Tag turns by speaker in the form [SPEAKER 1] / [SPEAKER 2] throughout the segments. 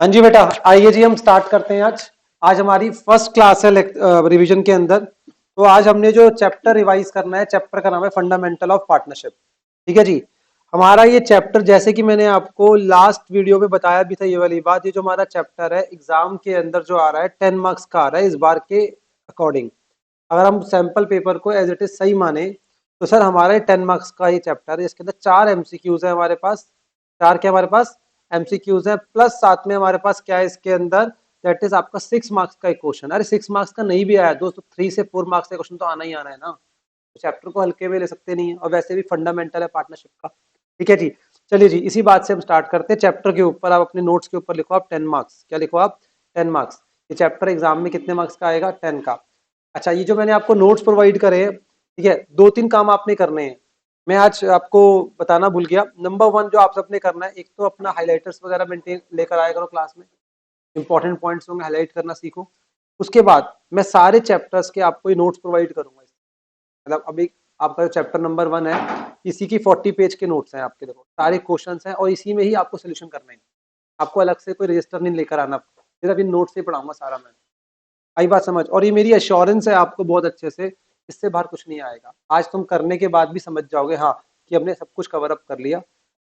[SPEAKER 1] हाँ जी बेटा, आइए जी हम स्टार्ट करते हैं। आज आज हमारी फर्स्ट क्लास है रिवीजन के अंदर। तो आज हमने जो चैप्टर रिवाइज करना है, चैप्टर का नाम है फंडामेंटल ऑफ पार्टनरशिप। ठीक है जी। हमारा ये चैप्टर, जैसे कि मैंने आपको लास्ट वीडियो में बताया भी था, ये वाली बात, ये जो हमारा चैप्टर है एग्जाम के अंदर जो आ रहा है 10 मार्क्स का आ रहा है इस बार के अकॉर्डिंग। अगर हम सैंपल पेपर को एज इट इज सही माने तो सर हमारा 10 मार्क्स का ही चैप्टर है। इसके अंदर 4 एमसीक्यूज है हमारे पास। चार क्या हमारे पास एमसीक्यूज है, प्लस साथ में हमारे पास क्या है इसके अंदर, दैट इज आपका 6 मार्क्स का एक क्वेश्चन। अरे 6 मार्क्स का नहीं भी आया दोस्तों, 3 से 4 मार्क्स का क्वेश्चन तो आना ही आना है ना। तो चैप्टर को हल्के में ले सकते नहीं है, और वैसे भी फंडामेंटल है पार्टनरशिप का। ठीक है जी। चलिए जी, इसी बात से हम स्टार्ट करते हैं। चैप्टर के ऊपर आप अपने नोट्स के ऊपर लिखो आप 10 मार्क्स। क्या लिखो आप? 10 मार्क्स। ये चैप्टर एग्जाम में कितने मार्क्स का आएगा? 10 का। अच्छा, ये जो मैंने आपको नोट्स प्रोवाइड करे हैं, ठीक है, 2-3 काम आपने करने हैं। मैं आज आपको बताना भूल गया। नंबर 1 जो आप सबने करना है, एक तो अपना हाइलाइटर्स वगैरह मेंटेन लेकर आया करो क्लास में। इंपॉर्टेंट पॉइंट्स होंगे, हाईलाइट करना सीखो। उसके बाद मैं सारे चैप्टर्स के आपको ये नोट्स प्रोवाइड करूंगा। मतलब अभी आपका जो चैप्टर नंबर 1 है, इसी की 40 पेज के नोट्स हैं आपके। देखो सारे क्वेश्चंस हैं और इसी में ही आपको सोल्यूशन करना है। आपको अलग से कोई रजिस्टर नहीं लेकर आना, सिर्फ इन नोट्स से पढ़ाऊंगा सारा मैं। आई बात समझ? और ये मेरी एश्योरेंस है आपको बहुत अच्छे से, इससे बाहर कुछ नहीं आएगा। आज तुम करने के बाद भी समझ जाओगे हाँ कि हमने सब कुछ कवर अप कर लिया।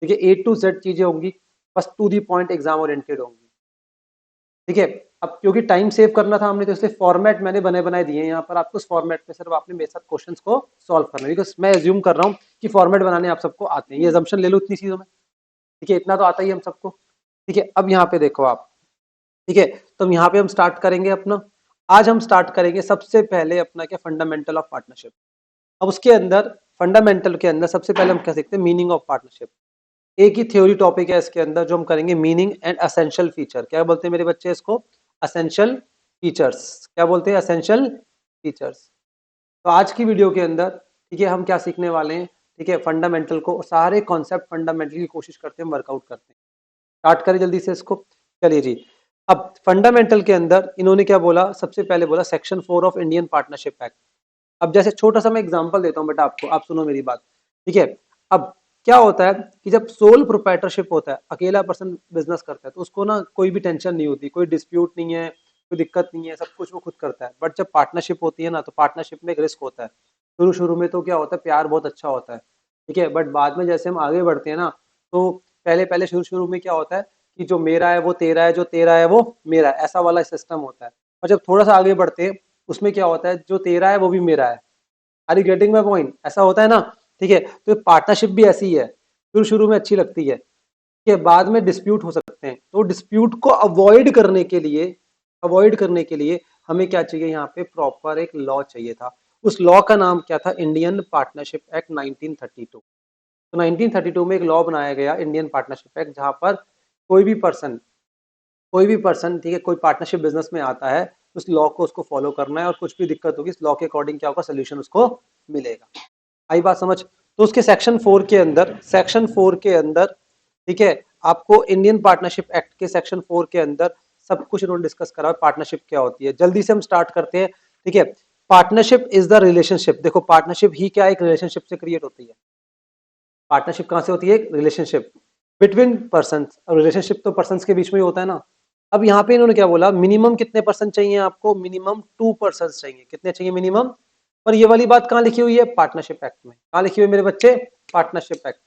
[SPEAKER 1] देखिए A to Z चीजें होंगी, बस to the point exam oriented होंगी। ठीक है। अब क्योंकि टाइम सेव करना था हमने, तो इसलिए फॉर्मेट मैंने बने बनाए दिए हैं यहाँ पर आपको। उस फॉर्मेट में सिर्फ आपने मेरे साथ क्वेश्चंस को सॉल्व करना है, बिकॉज मैं एज्यूम कर रहा हूँ कि फॉर्मेट बनाने आप सबको आते हैं। ये अजम्पशन ले लो इतनी चीजों में। ठीक है, इतना तो आता ही है हम सबको। ठीक है, अब यहाँ पे देखो आप। ठीक है, तो हम यहाँ पे हम स्टार्ट करेंगे अपना। आज हम स्टार्ट करेंगे सबसे पहले अपना क्या, फंडामेंटल ऑफ पार्टनरशिप। अब उसके अंदर फंडामेंटल के अंदर सबसे पहले हम क्या सीखते हैं, मीनिंग ऑफ पार्टनरशिप। एक ही थ्योरी टॉपिक है इसके अंदर जो हम करेंगे, मीनिंग एंड असेंशियल फीचर। क्या बोलते हैं मेरे बच्चे इसको? Essential features. क्या बोलते हैं? Essential features. तो आज की वीडियो के अंदर, ठीक है, हम क्या सीखने वाले हैं, ठीक है, फंडामेंटल को सारे कॉन्सेप्ट फंडामेंटल की कोशिश करते हैं, वर्कआउट करते हैं। स्टार्ट करें जल्दी से इसको। चलिए जी। अब फंडामेंटल के अंदर इन्होंने क्या बोला, सबसे पहले बोला section 4 of Indian partnership act. अब जैसे छोटा सा मैं एग्जांपल देता हूं बेटा आपको, आप सुनो मेरी बात। ठीक है। अब क्या होता है कि जब सोल प्रोप्राइटरशिप होता है, अकेला पर्सन बिजनेस करता है, तो उसको ना कोई भी टेंशन नहीं होती, कोई डिस्प्यूट नहीं है, कोई दिक्कत नहीं है, सब कुछ वो खुद करता है। बट जब पार्टनरशिप होती है ना, तो पार्टनरशिप में एक रिस्क होता है। शुरू शुरू में तो क्या होता है, प्यार बहुत अच्छा होता है। ठीक है, बट बाद में जैसे हम आगे बढ़ते हैं ना, तो पहले पहले शुरू शुरू में क्या होता है कि जो मेरा है वो तेरा है, जो तेरा है वो मेरा है, ऐसा वाला सिस्टम होता है। और जब थोड़ा सा आगे बढ़ते हैं, उसमें क्या होता है, जो तेरा है वो भी मेरा है। Are you getting my point? ऐसा होता है ना। ठीक है, तो पार्टनरशिप भी ऐसी ही है। शुरू शुरू में अच्छी लगती है, के बाद में डिस्प्यूट हो सकते हैं। तो डिस्प्यूट को अवॉइड करने के लिए हमें क्या चाहिए, यहाँ पे प्रॉपर एक लॉ चाहिए था। उस लॉ का नाम क्या था? Indian partnership act 1932। तो 1932 में एक लॉ बनाया गया, इंडियन पार्टनरशिप एक्ट, जहां पर कोई भी पर्सन, ठीक है, कोई पार्टनरशिप बिजनेस में आता है, उस लॉ को उसको फॉलो करना है, और कुछ भी दिक्कत होगी इस लॉ के अकॉर्डिंग क्या होगा, सोल्यूशन उसको मिलेगा। आई बात समझ? तो उसके सेक्शन 4 के अंदर ठीक है, आपको इंडियन पार्टनरशिप एक्ट के सेक्शन 4 के अंदर सब कुछ इन्होंने डिस्कस करा, पार्टनरशिप क्या होती है। जल्दी से हम स्टार्ट करते हैं। ठीक है, पार्टनरशिप इज द रिलेशनशिप। देखो पार्टनरशिप ही क्या, एक रिलेशनशिप से क्रिएट होती है। पार्टनरशिप कहां से होती है? एक रिलेशनशिप बिटवीन पर्सन। रिलेशनशिप तो पर्सन के बीच में ही होता है ना। अब यहाँ पे इन्होंने क्या बोला, मिनिमम कितने पर्सन चाहिए आपको? मिनिमम 2 पर्सन चाहिए। कितने चाहिए मिनिमम? पर ये वाली बात कहाँ लिखी हुई है? पार्टनरशिप एक्ट में। कहाँ लिखी हुई है मेरे बच्चे? Partnership act.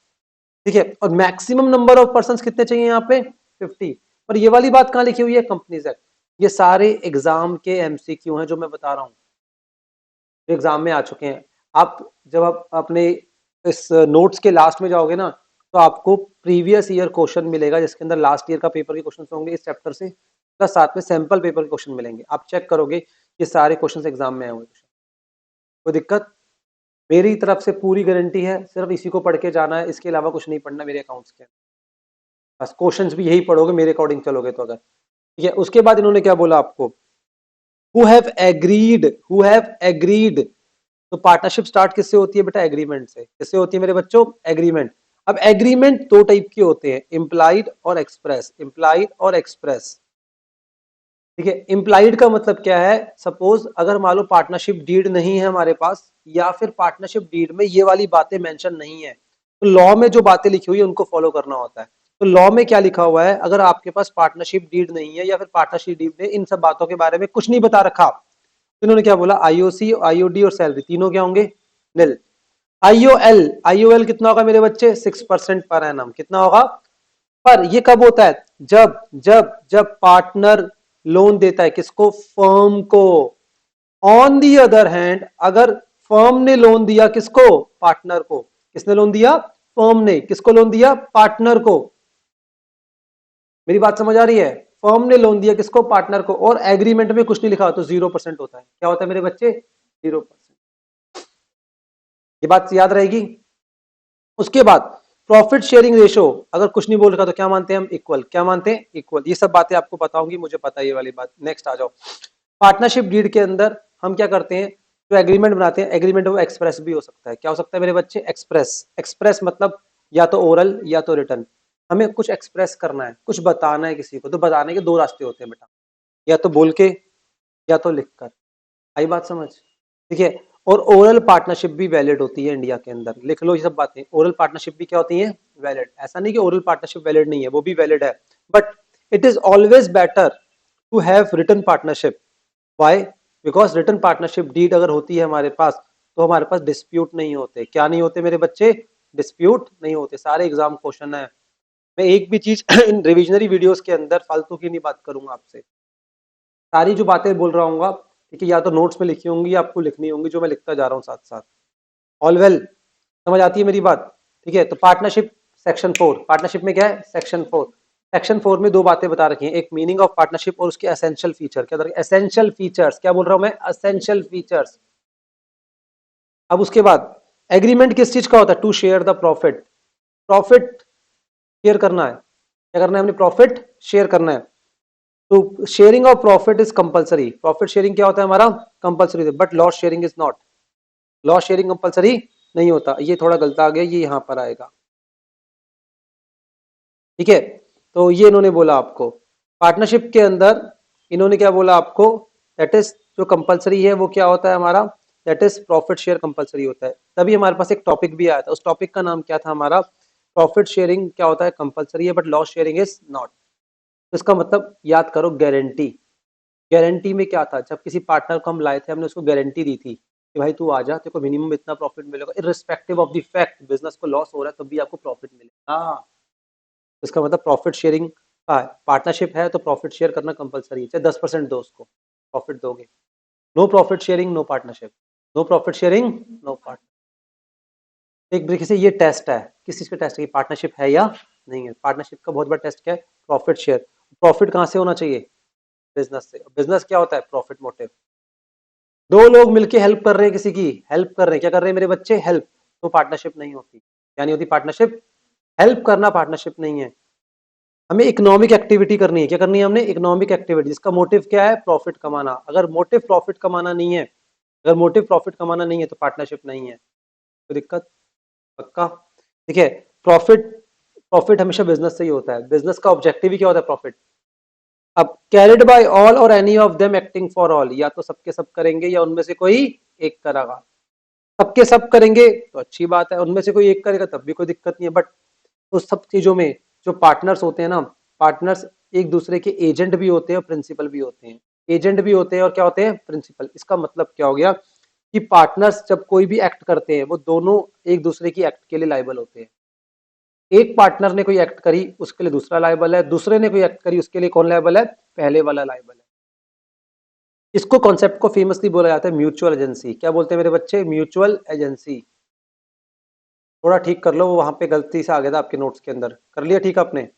[SPEAKER 1] ठीक है, और मैक्सिमम नंबर ऑफ पर्सन कितने चाहिए यहाँ पे? 50। पर ये वाली बात कहाँ लिखी हुई है? Companies act. ये सारे एग्जाम के एमसीक्यू हैं जो मैं बता रहा हूँ, एग्जाम में आ चुके हैं। आप जब आप अपने इस नोट्स के लास्ट में जाओगे ना, तो आपको प्रीवियस ईयर क्वेश्चन मिलेगा, जिसके अंदर लास्ट ईयर का पेपर के क्वेश्चन होंगे इस चैप्टर से, प्लस साथ में सैंपल पेपर के क्वेश्चन मिलेंगे। आप चेक करोगे ये सारे क्वेश्चन एग्जाम में आए हुए। कोई दिक्कत? मेरी तरफ से पूरी गारंटी है, सिर्फ इसी को पढ़ के जाना है, इसके अलावा कुछ नहीं पढ़ना मेरे अकाउंट्स के। बस क्वेश्चंस भी यही पढ़ोगे मेरे अकॉर्डिंग चलोगे तो। अगर ठीक है, उसके बाद इन्होंने क्या बोला आपको, हु हैव एग्रीड। तो पार्टनरशिप स्टार्ट किससे होती है बेटा? एग्रीमेंट से। किससे होती है मेरे बच्चों? एग्रीमेंट। अब एग्रीमेंट दो टाइप के होते हैं, इम्प्लाइड और एक्सप्रेस। इम्प्लाइड और एक्सप्रेस। ठीक है, इम्प्लाइड का मतलब क्या है? सपोज अगर मान लो पार्टनरशिप डीड नहीं है हमारे पास, या फिर पार्टनरशिप डीड में ये वाली बातें मेंशन नहीं है, तो लॉ में जो बातें लिखी हुई है उनको फॉलो करना होता है। तो लॉ में क्या लिखा हुआ है, अगर आपके पास पार्टनरशिप डीड नहीं है या फिर पार्टनरशिप डीड ने इन सब बातों के बारे में कुछ नहीं बता रखा, तो इन्होंने क्या बोला, आईओसी, आईओडी और सैलरी तीनों क्या होंगे, निल। आईओएल, आईओएल कितना होगा मेरे बच्चे, 6% पर एनम, कितना होगा, पर ये कब होता है, जब जब जब पार्टनर लोन देता है किसको, फर्म को। ऑन दी अदर हैंड, अगर फर्म ने लोन दिया किसको, पार्टनर को, किसने लोन दिया, फर्म ने, किसको लोन दिया, पार्टनर को। मेरी बात समझ आ रही है, फर्म ने लोन दिया किसको, पार्टनर को, और एग्रीमेंट में कुछ नहीं लिखा तो 0% होता है, क्या होता है मेरे बच्चे, 0%। ये बात याद रहेगी। उसके बाद प्रॉफिट शेयरिंग रेशो, अगर कुछ नहीं बोल रखा तो क्या मानते हैं हम, इक्वल, क्या मानते हैं, इक्वल। ये सब बातें आपको पता होंगी, मुझे पता है ये वाली बात। नेक्स्ट आ जाओ, पार्टनरशिप डीड के अंदर हम क्या करते हैं, जो एग्रीमेंट बनाते हैं, एग्रीमेंट वो एक्सप्रेस भी हो सकता है, क्या हो सकता है मेरे बच्चे, एक्सप्रेस। एक्सप्रेस मतलब या तो ओरल या तो रिटर्न, हमें कुछ एक्सप्रेस करना है, कुछ बताना है किसी को, तो बताने के दो रास्ते होते हैं बेटा, या तो बोल के या तो लिख कर। आई बात समझ, ठीक है। और ओरल पार्टनरशिप भी वैलिड होती है इंडिया के अंदर, लिख लो ये सब बातें, ओरल पार्टनरशिप भी क्या होती है, वैलिड। ऐसा नहीं कि ओरल पार्टनरशिप वैलिड नहीं है, वो भी वैलिड है, but it is always better to have written partnership. Why, because written partnership deed अगर होती है हमारे पास, तो हमारे पास डिस्प्यूट नहीं होते, क्या नहीं होते मेरे बच्चे, डिस्प्यूट नहीं होते। सारे एग्जाम क्वेश्चन है, मैं एक भी चीज इन रिविजनरी वीडियोस के अंदर फालतू की नहीं बात करूंगा आपसे, सारी जो बातें बोल रहा हूँ, ठीक है, या तो नोट्स में लिखी होंगी या आपको लिखनी होंगी, जो मैं लिखता जा रहा हूँ साथ साथ। ऑल वेल, समझ आती है मेरी बात, ठीक है। तो पार्टनरशिप सेक्शन 4, पार्टनरशिप में क्या है, सेक्शन 4। सेक्शन 4 में दो बातें बता रखी हैं, एक मीनिंग ऑफ पार्टनरशिप और उसके एसेंशियल फीचर, क्या एसेंशियल फीचर्स, क्या बोल रहा हूं मैं, एसेंशियल फीचर्स। अब उसके बाद एग्रीमेंट किस चीज का होता है, to share the profit, profit share करना है, क्या करना है हमने, प्रॉफिट शेयर करना है। तो sharing of profit is compulsory, profit sharing क्या होता है हमारा, compulsory, but loss sharing is not, loss sharing compulsory नहीं होता। ये थोड़ा गलत आ गया, ये यहां पर आएगा, ठीक है। तो ये इन्होंने बोला आपको पार्टनरशिप के अंदर, इन्होंने क्या बोला आपको, दैट इज जो कंपलसरी है वो क्या होता है हमारा, that is profit share compulsory होता है। तभी हमारे पास एक टॉपिक भी आया था, उस टॉपिक का नाम क्या था हमारा, प्रॉफिट शेयरिंग क्या होता है, कंपलसरी है, but loss sharing is not. तो इसका मतलब याद करो, गारंटी। गारंटी में क्या था, जब किसी पार्टनर को हम लाए थे, हमने उसको गारंटी दी थी कि भाई तू आ जा, तेरे को मिनिमम इतना प्रॉफिट मिलेगा, irrespective of the fact business को लॉस हो रहा है तब भी आपको प्रॉफिट मिलेगा। इसका मतलब प्रॉफिट शेयरिंग का पार्टनरशिप है तो प्रॉफिट शेयर करना कंपलसरी है, चाहे 10% दो उसको प्रॉफिट दोगे। No profit sharing no partnership, no profit sharing no partner. एक तरीके से ये टेस्ट है, किस चीज का टेस्ट है, पार्टनरशिप है या नहीं है। पार्टनरशिप का बहुत बड़ा टेस्ट क्या है, प्रॉफिट शेयर। प्रॉफिट कहां से होना चाहिए, बिजनेस से। बिजनेस क्या होता है, प्रॉफिट मोटिव। दो लोग मिलके हेल्प कर रहे हैं, किसी की हेल्प कर रहे हैं, क्या कर रहे हैं मेरे बच्चे, हेल्प, तो पार्टनरशिप नहीं होती। क्या नहीं होती पार्टनरशिप, हेल्प करना पार्टनरशिप नहीं है। हमें इकोनॉमिक एक्टिविटी करनी है, क्या करनी है हमने, इकोनॉमिक एक्टिविटी, जिसका मोटिव क्या है, प्रॉफिट कमाना। अगर मोटिव प्रॉफिट कमाना नहीं है, अगर मोटिव प्रॉफिट कमाना नहीं है तो पार्टनरशिप नहीं है, तो दिक्कत, पक्का, ठीक है। प्रॉफिट, प्रॉफिट हमेशा बिजनेस से ही होता है, बिजनेस का ऑब्जेक्टिव ही क्या होता है, प्रॉफिट। अब कैरिड बाय ऑल और any of them acting for all, या तो सबके सब करेंगे या उनमें से कोई एक करेगा। सबके सब करेंगे तो अच्छी बात है, उनमें से कोई एक करेगा तब भी कोई दिक्कत नहीं है, बट उस सब चीजों में जो पार्टनर्स होते हैं ना, पार्टनर्स एक दूसरे के एजेंट भी होते हैं और प्रिंसिपल भी होते हैं। एजेंट भी होते हैं और क्या होते हैं, प्रिंसिपल। इसका मतलब क्या हो गया कि पार्टनर्स जब कोई भी एक्ट करते हैं वो दोनों एक दूसरे की एक्ट के लिए लायबल होते हैं। एक पार्टनर ने कोई एक्ट करी उसके लिए दूसरा लायबल है, दूसरे ने कोई एक्ट करी उसके लिए कौन लायबल है, पहले वाला लायबल है। इसको कॉन्सेप्ट को फेमसली बोला जाता है म्यूचुअल एजेंसी। क्या बोलते हैं मेरे बच्चे, म्यूचुअल एजेंसी। थोड़ा ठीक कर लो, वो वहां पे गलती से आ गया था आपके नोट्स के अंदर, कर लिया ठीक आपने।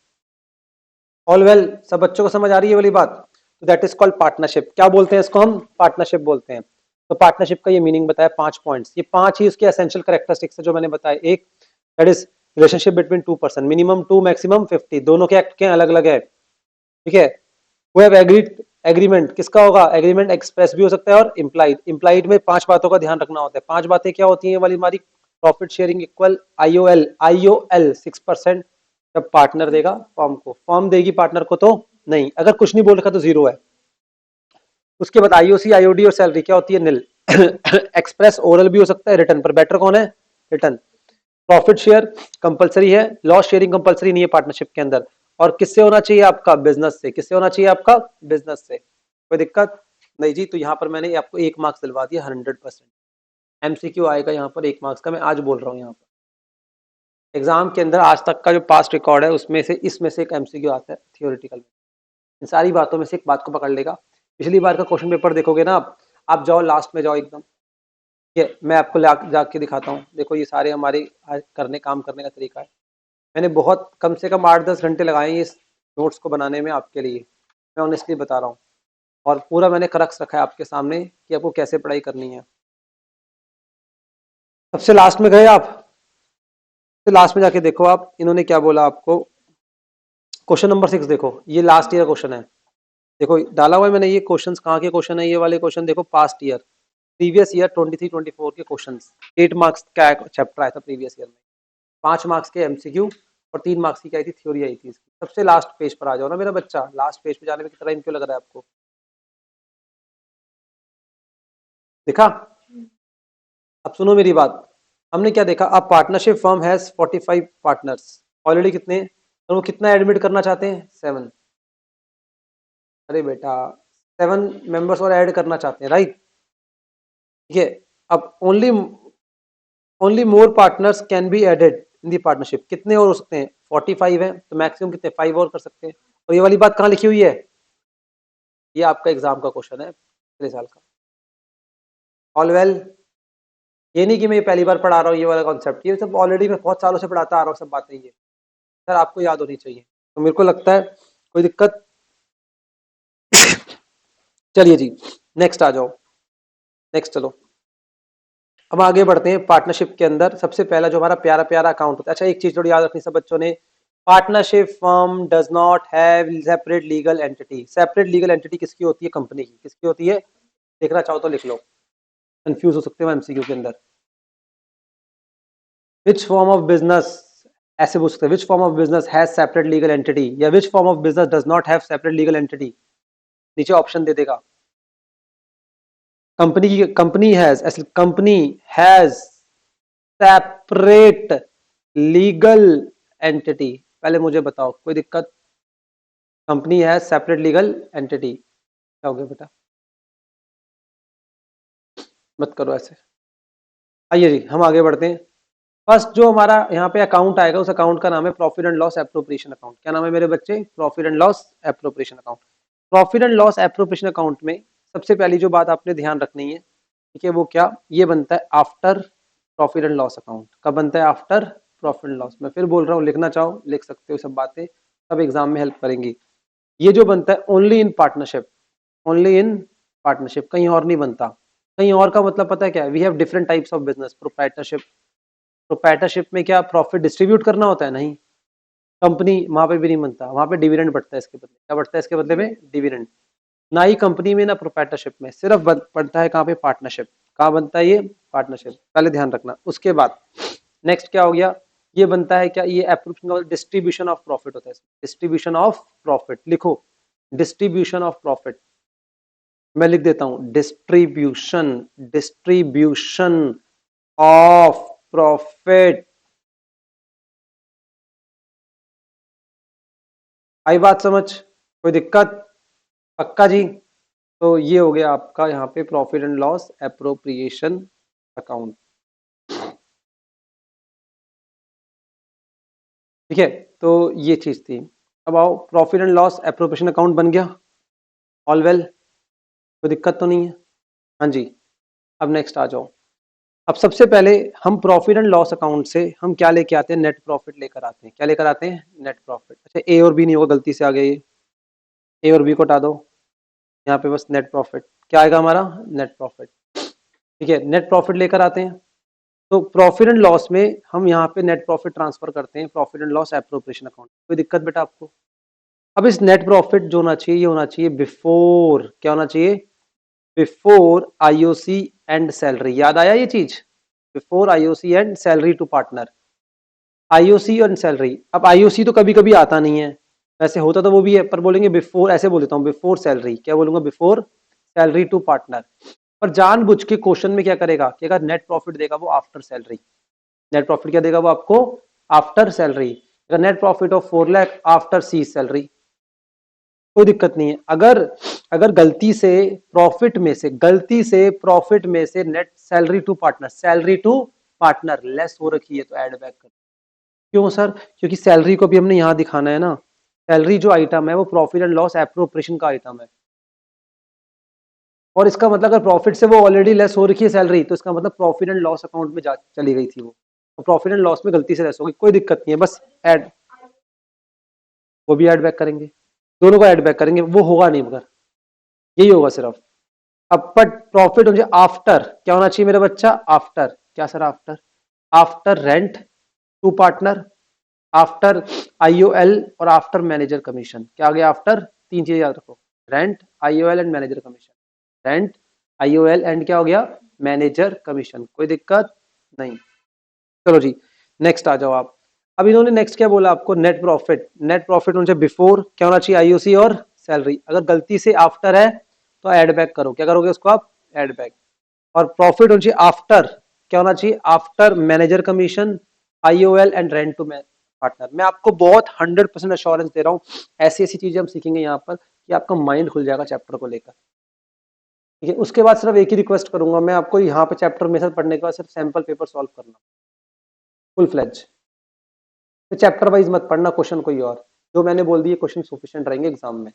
[SPEAKER 1] ऑल वेल, सब बच्चों को समझ आ रही है वाली बात। तो दैट इज कॉल्ड पार्टनरशिप। क्या बोलते हैं इसको हम, पार्टनरशिप बोलते हैं। तो पार्टनरशिप का ये मीनिंग बताया, 5 पॉइंट्स, ये 5 ही उसके एसेंशियल कैरेक्टरिस्टिक्स है जो मैंने बताया। एक, that is relationship between 2 person, minimum 2 maximum 50, दोनों के एक्ट के अलग अलग है, ठीक है। वो हैव एग्रीड, एग्रीमेंट किसका होगा, एग्रीमेंट एक्सप्रेस भी हो सकता है और इम्प्लाइड। इम्प्लाइड में 5 बातों का ध्यान रखना होता है। 5 बातें क्या होती हैं वाली हमारी, profit sharing equal, IOL, IOL 6% जब पार्टनर देगा फर्म को, फर्म देगी पार्टनर को तो नहीं, अगर कुछ नहीं बोल रखा तो 0 है। उसके बाद आईओसी, आईओडी और सैलरी क्या होती है, निल। एक्सप्रेस ओरल भी हो सकता है, रिटर्न पर बेटर कौन है, रिटर्न। प्रॉफिट शेयर कंपलसरी है, लॉस शेयरिंग कंपलसरी नहीं है पार्टनरशिप के अंदर। और किससे होना चाहिए आपका? बिजनेस से। किससे होना चाहिए आपका? बिजनेस से। कोई दिक्कत नहीं जी। तो यहाँ पर मैंने आपको 1 मार्क्स दिलवा दिया 100%। एमसीक्यू आएगा यहाँ पर 1 मार्क्स का, मैं आज बोल रहा हूँ। यहाँ पर एग्जाम के अंदर आज तक का जो पास्ट रिकॉर्ड है उसमें से इसमें से एक एमसीक्यू आता है थियोरिटिकल में। इन सारी बातों में से एक बात को पकड़ लेगा। पिछली बार का क्वेश्चन पेपर देखोगे ना आप जाओ लास्ट में जाओ एकदम, ये मैं आपको जाके दिखाता हूँ। देखो ये सारे हमारे काम करने का तरीका है। मैंने बहुत कम से कम 8-10 घंटे लगाए हैं इस नोट्स को बनाने में आपके लिए, मैं ऑनेस्टली बता रहा हूँ। और पूरा मैंने क्रक्स रखा है आपके सामने कि आपको कैसे पढ़ाई करनी है। सबसे लास्ट में गए आप, सबसे लास्ट में जाके देखो आप इन्होंने क्या बोला आपको। क्वेश्चन नंबर 6 देखो, ये लास्ट ईयर क्वेश्चन है। देखो डाला हुआ है मैंने, ये क्वेश्चंस कहाँ के क्वेश्चन है? ये वाले क्वेश्चन देखो, पास्ट ईयर, प्रीवियस ईयर 23-24 के क्वेश्चंस। 8 मार्क्स का चैप्टर आया था प्रीवियस ईयर में, 5 मार्क्स के एमसीक्यू और 3 मार्क्स की क्या आई थी? थ्योरी आई थी इसकी। सबसे लास्ट पेज पर आ जाओ ना मेरा बच्चा। लास्ट पेज पे जाने में कितना टाइम क्यों लग रहा है आपको? देखा? अब सुनो मेरी बात। हमने क्या देखा? अब partnership firm has 45 partners already. कितने? और वो कितना एडमिट करना चाहते हैं? 7। अरे बेटा 7 मेंबर्स और ऐड करना चाहते हैं, राइट? ठीक है। अब only more partners can be added in the partnership. कितने और हो सकते हैं? 45 है तो मैक्सिमम कितने? 5 और कर सकते हैं। और ये वाली बात कहाँ लिखी हुई है? ये आपका एग्जाम का क्वेश्चन है पिछले साल का। All well? ये नहीं कि मैं ये पहली बार पढ़ा रहा हूँ ये वाला कॉन्सेप्ट, ये सब ऑलरेडी मैं बहुत सालों से पढ़ाता आ रहा हूँ, सब बातें ये सर आपको याद होनी चाहिए। तो मेरे को लगता है कोई दिक्कत चलिए जी नेक्स्ट आ जाओ। नेक्स्ट चलो, अब आगे बढ़ते हैं। पार्टनरशिप के अंदर सबसे पहला जो हमारा प्यारा प्यारा अकाउंट होता है। अच्छा एक चीज थोड़ी याद रखनी सब बच्चों ने, partnership firm does not have separate legal entity. Separate legal entity किसकी होती है? कंपनी की। किसकी होती है? देखना चाहो तो लिख लो, कंफ्यूज हो सकते हो एमसीक्यू के अंदर। विच फॉर्म ऑफ बिजनेस, ऐसे पूछ सकते हैं, which form of business has separate legal entity, या which form of business does not have separate legal entity. नीचे ऑप्शन दे देगा। कंपनी हैज, ऐसे company has separate legal entity. पहले मुझे बताओ कोई दिक्कत? कंपनी है सेपरेट लीगल एंटिटी, क्या हो गया बेटा? मत करो ऐसे। आइए जी हम आगे बढ़ते हैं। फर्स्ट जो हमारा यहाँ पे अकाउंट आएगा उस अकाउंट का नाम है profit and loss appropriation account. क्या नाम है मेरे बच्चे? Profit and loss appropriation account. Profit and loss appropriation account में सबसे पहली जो बात आपने ध्यान रखनी है, ठीक है, वो क्या? ये बनता है after profit and loss account. कब बनता है? After profit and loss. मैं फिर बोल रहा हूँ, लिखना चाहो लिख सकते हो, सब बातें सब एग्जाम में हेल्प करेंगी। ये जो बनता है only in partnership, only in partnership, कहीं और नहीं बनता। कहीं और का मतलब पता है क्या है? We have different types of business. Proprietorship, proprietorship में क्या प्रॉफिट डिस्ट्रीब्यूट करना होता है? नहीं। कंपनी वहां पे भी नहीं बनता, वहां पे डिविडेंड बढ़ता है इसके बदले। क्या बढ़ता है इसके बदले में? डिविडेंड। ना ही कंपनी में ना प्रोप्राइटरशिप में, सिर्फ बनता है कहाँ पे? पार्टनरशिप। कहाँ बनता है ये? पार्टनरशिप। पहले ध्यान रखना। उसके बाद नेक्स्ट क्या हो गया? ये बनता है क्या? ये अप्रोप्रिएशन डिस्ट्रीब्यूशन ऑफ प्रॉफिट होता है। डिस्ट्रीब्यूशन ऑफ प्रॉफिट लिखो, डिस्ट्रीब्यूशन ऑफ प्रॉफिट। मैं लिख देता हूं डिस्ट्रीब्यूशन, डिस्ट्रीब्यूशन ऑफ प्रॉफिट। आई बात समझ? कोई दिक्कत? पक्का जी? तो ये हो गया आपका यहाँ पे profit and loss appropriation account. ठीक है, तो ये चीज थी। अब आओ, profit and loss appropriation account बन गया, ऑल वेल, कोई दिक्कत तो नहीं है? हाँ जी। अब नेक्स्ट आ जाओ। अब सबसे पहले हम प्रॉफिट एंड लॉस अकाउंट से हम क्या लेके आते हैं? नेट प्रॉफिट लेकर आते हैं। क्या लेकर आते हैं? Net profit. अच्छा ए और बी नहीं होगा, गलती से आ गया ये, ए और बी को हटा दो। यहाँ पे बस नेट प्रॉफिट। क्या आएगा हमारा? Net profit. ठीक है, नेट प्रॉफिट लेकर आते हैं। तो प्रॉफिट एंड लॉस में हम यहाँ पे नेट प्रॉफिट ट्रांसफर करते हैं profit and loss appropriation account. कोई दिक्कत बेटा आपको? अब इस नेट प्रॉफिट जो होना चाहिए, ये होना चाहिए बिफोर, क्या होना चाहिए? Before IOC and salary. याद आया ये चीज? Before IOC and salary to partner. IOC and salary. अब आईओसी तो कभी कभी आता नहीं है, वैसे होता तो वो भी है, पर बोलेंगे बिफोर, ऐसे बोल देता हूँ बिफोर सैलरी। क्या बोलूंगा? Before salary to partner. पर जानबूझ के क्वेश्चन में क्या करेगा कि अगर नेट प्रॉफिट देगा वो आफ्टर सैलरी। नेट प्रॉफिट क्या देगा वो आपको आफ्टर सैलरी। अगर net profit of 4 lakh after C salary, कोई दिक्कत नहीं है। अगर अगर गलती से प्रॉफिट में से net salary to partner less हो रखी है तो ऐड बैक कर। क्यों सर? क्योंकि सैलरी को भी हमने यहां दिखाना है ना। सैलरी जो आइटम है वो प्रॉफिट एंड लॉस एप्रोप्रिएशन का आइटम है, और इसका मतलब अगर प्रॉफिट से वो ऑलरेडी लेस हो रखी है सैलरी, तो इसका मतलब प्रॉफिट एंड लॉस अकाउंट में जा चली गई थी वो, तो प्रॉफिट एंड लॉस में गलती से लेस होगी, कोई दिक्कत नहीं है, बस ऐड, वो भी ऐड बैक करेंगे, दोनों को ऐड बैक करेंगे, वो होगा नहीं मगर यही होगा सिर्फ। अब बट प्रॉफिट मुझे आफ्टर क्या होना चाहिए मेरा बच्चा? आफ्टर क्या sir? After after rent to partner, after IOL और आफ्टर मैनेजर कमीशन। क्या आ गया आफ्टर? तीन चीजें याद रखो, rent, IOL and manager commission. Rent, IOL and क्या हो गया? Manager commission. कोई दिक्कत नहीं। चलो जी, नेक्स्ट आ जाओ आप। अब इन्होंने नेक्स्ट क्या बोला आपको? Net profit. नेट प्रॉफिट मुझे बिफोर क्या होना चाहिए? आईओसी और सैलरी। अगर गलती से आफ्टर है तो ऐड बैक करो, क्या करोगे उसको आप? Add back. और प्रॉफिट होना चाहिए आफ्टर क्या होना चाहिए? After manager commission, IOL and rent to partner. मैं आपको बहुत 100% अश्योरेंस दे रहा हूँ, ऐसी ऐसी चीजें हम सीखेंगे यहाँ पर कि आपका माइंड खुल जाएगा चैप्टर को लेकर। ठीक है, उसके बाद सिर्फ एक ही रिक्वेस्ट करूंगा मैं आपको, यहाँ पे चैप्टर मेथड पढ़ने के बाद सिर्फ सैंपल पेपर सॉल्व करना फुल फ्लेज। तो चैप्टर वाइज मत पढ़ना क्वेश्चन कोई और, जो मैंने बोल दिए क्वेश्चन सफिशिएंट रहेंगे एग्जाम में।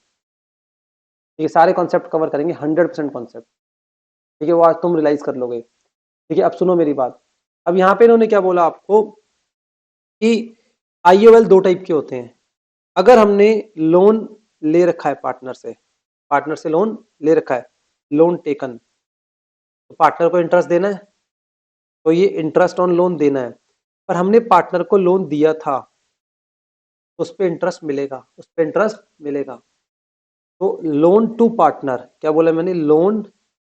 [SPEAKER 1] ये सारे कॉन्सेप्ट कवर करेंगे, 100% कॉन्सेप्ट। ठीक है, वो आज तुम रियलाइज कर लोगे। ठीक है, अब सुनो मेरी बात। अब यहाँ पे इन्होंने क्या बोला आपको कि आईओएल दो टाइप के होते हैं। अगर हमने लोन ले रखा है पार्टनर से लोन ले रखा है, लोन टेकन, तो पार्टनर को इंटरेस्ट देना है, तो ये इंटरेस्ट ऑन लोन देना है। पर हमने पार्टनर को लोन दिया था तो उस पर इंटरेस्ट मिलेगा, उस पर इंटरेस्ट मिलेगा। तो लोन टू पार्टनर, क्या बोला मैंने? Loan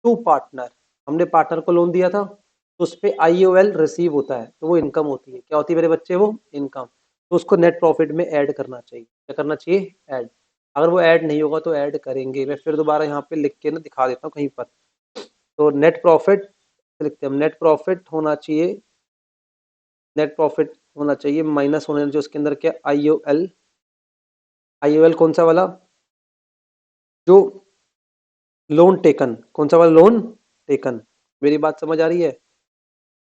[SPEAKER 1] to partner. हमने पार्टनर को लोन दिया था तो उस पर आईओएल रिसीव होता है, तो वो इनकम होती है। क्या होती है मेरे बच्चे? वो इनकम। तो उसको नेट प्रॉफिट में ऐड करना चाहिए। क्या करना चाहिए? ऐड। अगर वो ऐड नहीं होगा तो ऐड करेंगे। मैं फिर दोबारा यहाँ पे लिख के ना दिखा देता हूँ कहीं पर। तो नेट प्रॉफिट लिखते हैं, नेट प्रॉफिट होना चाहिए, नेट प्रॉफिट होना चाहिए माइनस होने जो उसके अंदर क्या? आईओएल। आईओएल कौन सा वाला? जो लोन टेकन, कौन सा वाला? Loan taken. मेरी बात समझ आ रही है?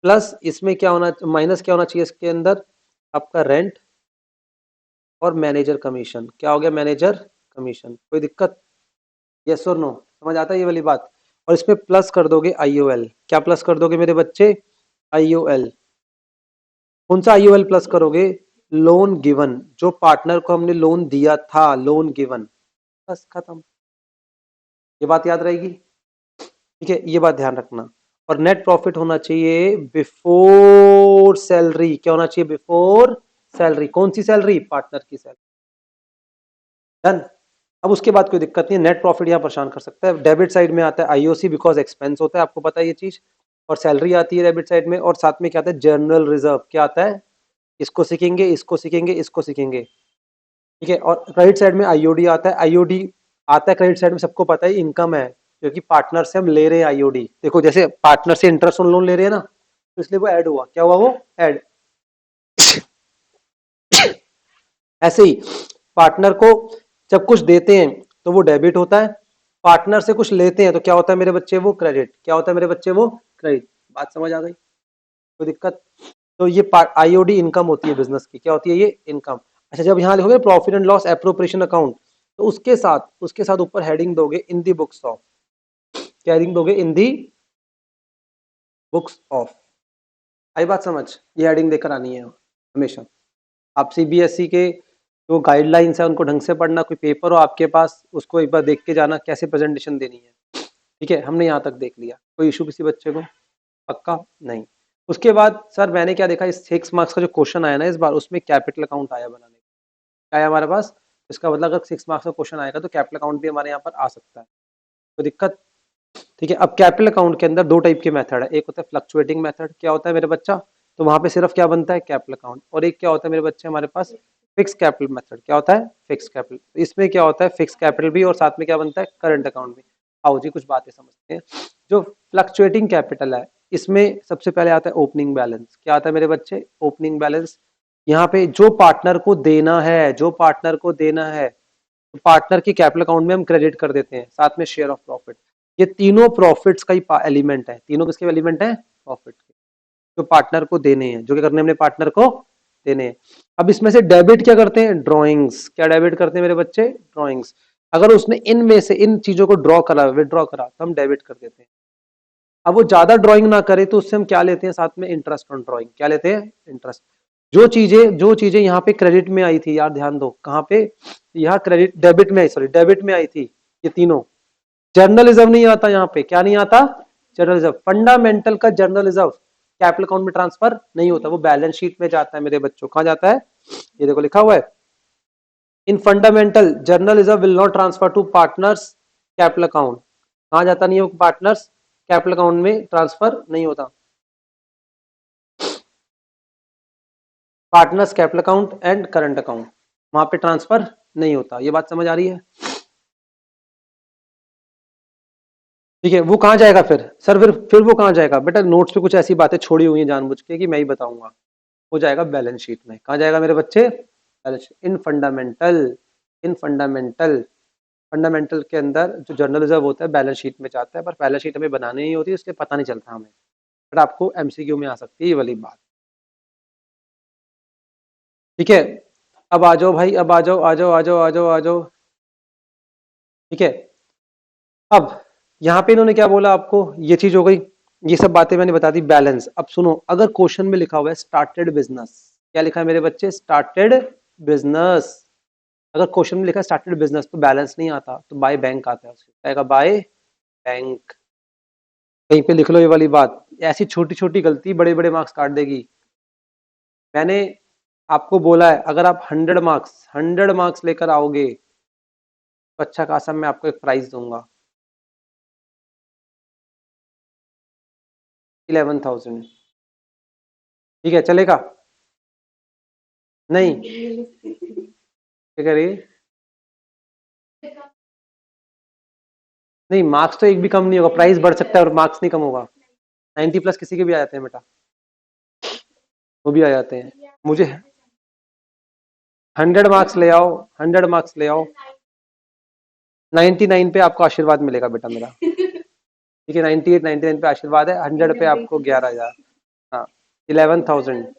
[SPEAKER 1] प्लस इसमें क्या होना, माइनस क्या होना चाहिए इसके अंदर? आपका रेंट और मैनेजर कमीशन। क्या हो गया? Manager commission. कोई दिक्कत? यस और नो? समझ आता है ये वाली बात? और इसमें प्लस कर दोगे आईओएल। क्या प्लस कर दोगे मेरे बच्चे? आईओएल। कौन सा आईओएल प्लस करोगे? लोन गिवन, जो पार्टनर को हमने लोन दिया था, लोन गिवन। बस खत्म। ये बात याद रहेगी? ठीक है, ये बात ध्यान रखना। और नेट प्रॉफिट होना चाहिए बिफोर सैलरी। क्या होना चाहिए? Before salary. कौन सी सैलरी? पार्टनर की सैलरी। डन। अब उसके बाद कोई दिक्कत नहीं है, नेट प्रॉफिट यहाँ परेशान कर सकता है। डेबिट साइड में आता है आईओसी, बिकॉज एक्सपेंस होता है, आपको पता है ये चीज। और सैलरी आती है डेबिट साइड में, और साथ में क्या आता है? General reserve. क्या आता है? इसको सीखेंगे, इसको सीखेंगे, इसको सीखेंगे। ठीक है, और क्रेडिट साइड में आईओडी आता है। आईओडी आता है क्रेडिट साइड में, सबको पता है इनकम है, क्योंकि पार्टनर से हम ले रहे हैं आईओडी। देखो जैसे पार्टनर से इंटरेस्ट ऑन लोन ले रहे हैं ना, तो इसलिए वो ऐड हुआ। क्या हुआ? वो ऐड। ऐसे ही पार्टनर को जब कुछ देते हैं तो वो डेबिट होता है, पार्टनर से कुछ लेते हैं तो क्या होता है मेरे बच्चे? वो क्रेडिट। क्या होता है मेरे बच्चे? वो क्रेडिट। बात समझ आ गई? कोई दिक्कत? तो ये आईओडी इनकम होती है बिजनेस की। क्या होती है ये? इनकम। अच्छा, जब यहाँ लिखोगे profit and loss appropriation account, तो उसके साथ ऊपर हेडिंग दोगे इन दी बुक्स ऑफ। क्या हेडिंग दोगे? इन दी बुक्स ऑफ। आई बात समझ? ये हेडिंग देकर आनी है हमेशा। आप सीबीएसई के जो गाइडलाइंस है उनको ढंग से पढ़ना, कोई पेपर हो आपके पास उसको एक बार देख के जाना कैसे प्रेजेंटेशन देनी है। ठीक है, हमने यहाँ तक देख लिया, कोई इशू किसी बच्चे को? पक्का? नहीं। उसके बाद सर मैंने क्या देखा, इस 6 मार्क्स का जो क्वेश्चन आया ना इस बार, उसमें कैपिटल अकाउंट आया बनाने का। आया हमारे पास। इसका मतलब अगर 6 मार्क्स का क्वेश्चन आएगा तो कैपिटल अकाउंट भी हमारे यहाँ पर आ सकता है। कोई दिक्कत? ठीक है, अब कैपिटल अकाउंट के अंदर दो टाइप के मेथड है। एक होता है फ्लक्चुएटिंग मेथड। क्या होता है मेरे बच्चा? तो वहां पे सिर्फ क्या बनता है? Capital account. और एक क्या होता है मेरे बच्चे हमारे पास? Fix capital method. क्या होता है? Fix capital. इसमें क्या होता है? फिक्स कैपिटल भी और साथ में क्या बनता है? करंट अकाउंट भी। आओ जी कुछ बातें समझते हैं। जो फ्लक्चुएटिंग कैपिटल है, इसमें सबसे पहले आता है ओपनिंग बैलेंस। क्या आता है मेरे बच्चे? Opening balance. यहाँ पे जो पार्टनर को देना है, जो पार्टनर को देना है, तो पार्टनर की कैपिटल अकाउंट में हम क्रेडिट कर देते हैं, साथ में शेयर ऑफ प्रॉफिट। ये तीनों प्रॉफिट्स का ही एलिमेंट है। तीनों किसके एलिमेंट है? प्रॉफिट के, जो पार्टनर को देने हैं, जो क्या करने हैं अपने पार्टनर को देने हैं। अब इसमें से डेबिट क्या करते हैं? ड्रॉइंग्स। क्या डेबिट करते हैं मेरे बच्चे? ड्रॉइंग्स। अगर उसने इनमें से इन चीजों को ड्रॉ करा, विड्रॉ करा, तो हम डेबिट कर देते हैं। अब वो ज्यादा ड्राइंग ना करे तो उससे हम क्या लेते हैं साथ में? Interest on drawing. क्या लेते हैं? इंटरेस्ट। जो चीजें यहाँ पे क्रेडिट में आई थी, यार ध्यान दो, कहाँ पे? यहाँ क्रेडिट, डेबिट में आई, सॉरी डेबिट में आई थी ये तीनों। जर्नलिज्म नहीं आता यहाँ पे। क्या नहीं आता? जर्नलिज्म। फंडामेंटल का जर्नलिज्म कैपिटल अकाउंट में ट्रांसफर नहीं होता, वो बैलेंस शीट में जाता है मेरे बच्चों। कहाँ जाता है? ये देखो लिखा हुआ है, in fundamental journalism will not transfer to partners capital account. कहाँ जाता नहीं है? पार्टनर्स कैपिटल अकाउंट में ट्रांसफर नहीं होता। Partners capital account and current account, वहां पे ट्रांसफर नहीं होता। ये बात समझ आ रही है? ठीक है। वो कहाँ जाएगा फिर? सर फिर वो कहाँ जाएगा? बेटा नोट्स पे कुछ ऐसी बातें छोड़ी हुई हैं जानबूझ के कि मैं ही बताऊंगा। वो जाएगा बैलेंस शीट में। कहाँ जाएगा मेरे बच्चे? Balance sheet. In fundamental fundamental के अंदर जो जर्नल रिजर्व होता है बैलेंस शीट में जाता है, पर बैलेंस शीट हमें बनानी नहीं होती, इसलिए पता नहीं चलता हमें। बट आपको एमसीक्यू में आ सकती है ये वाली बात। ठीक है। अब आ जाओ भाई, अब आ जाओ, आ जाओ, आ जाओ, आ जाओ, आ जाओ। ठीक है। अब यहाँ पे इन्होंने क्या बोला आपको? ये चीज हो गई, ये सब बातें मैंने बता दी। बैलेंस। अब सुनो, अगर क्वेश्चन में लिखा हुआ है स्टार्टेड बिजनेस, क्या लिखा है मेरे बच्चे? Started business. अगर क्वेश्चन में लिखा है स्टार्टेड बिजनेस तो बैलेंस नहीं आता, तो बाय बैंक आता है। उसका आएगा बाय बैंक। कहीं पे लिख लो ये वाली बात। ऐसी छोटी छोटी गलती बड़े बड़े मार्क्स काट देगी। मैंने आपको बोला है अगर आप 100 मार्क्स लेकर आओगे तो अच्छा खासा मैं आपको एक प्राइज दूंगा। 11,000। ठीक है, चलेगा? नहीं? क्या करिए? नहीं, मार्क्स तो एक भी कम नहीं होगा, प्राइस बढ़ सकता है और मार्क्स नहीं कम होगा। 90+ किसी के भी आ जाते हैं बेटा, वो भी आ जाते हैं। मुझे 100 मार्क्स ले आओ, 100 मार्क्स ले आओ। 99 पे आपको आशीर्वाद मिलेगा बेटा मेरा। ठीक है, 98 99 पे आशीर्वाद है, 100 पे आपको 11,000। हाँ, 11,000।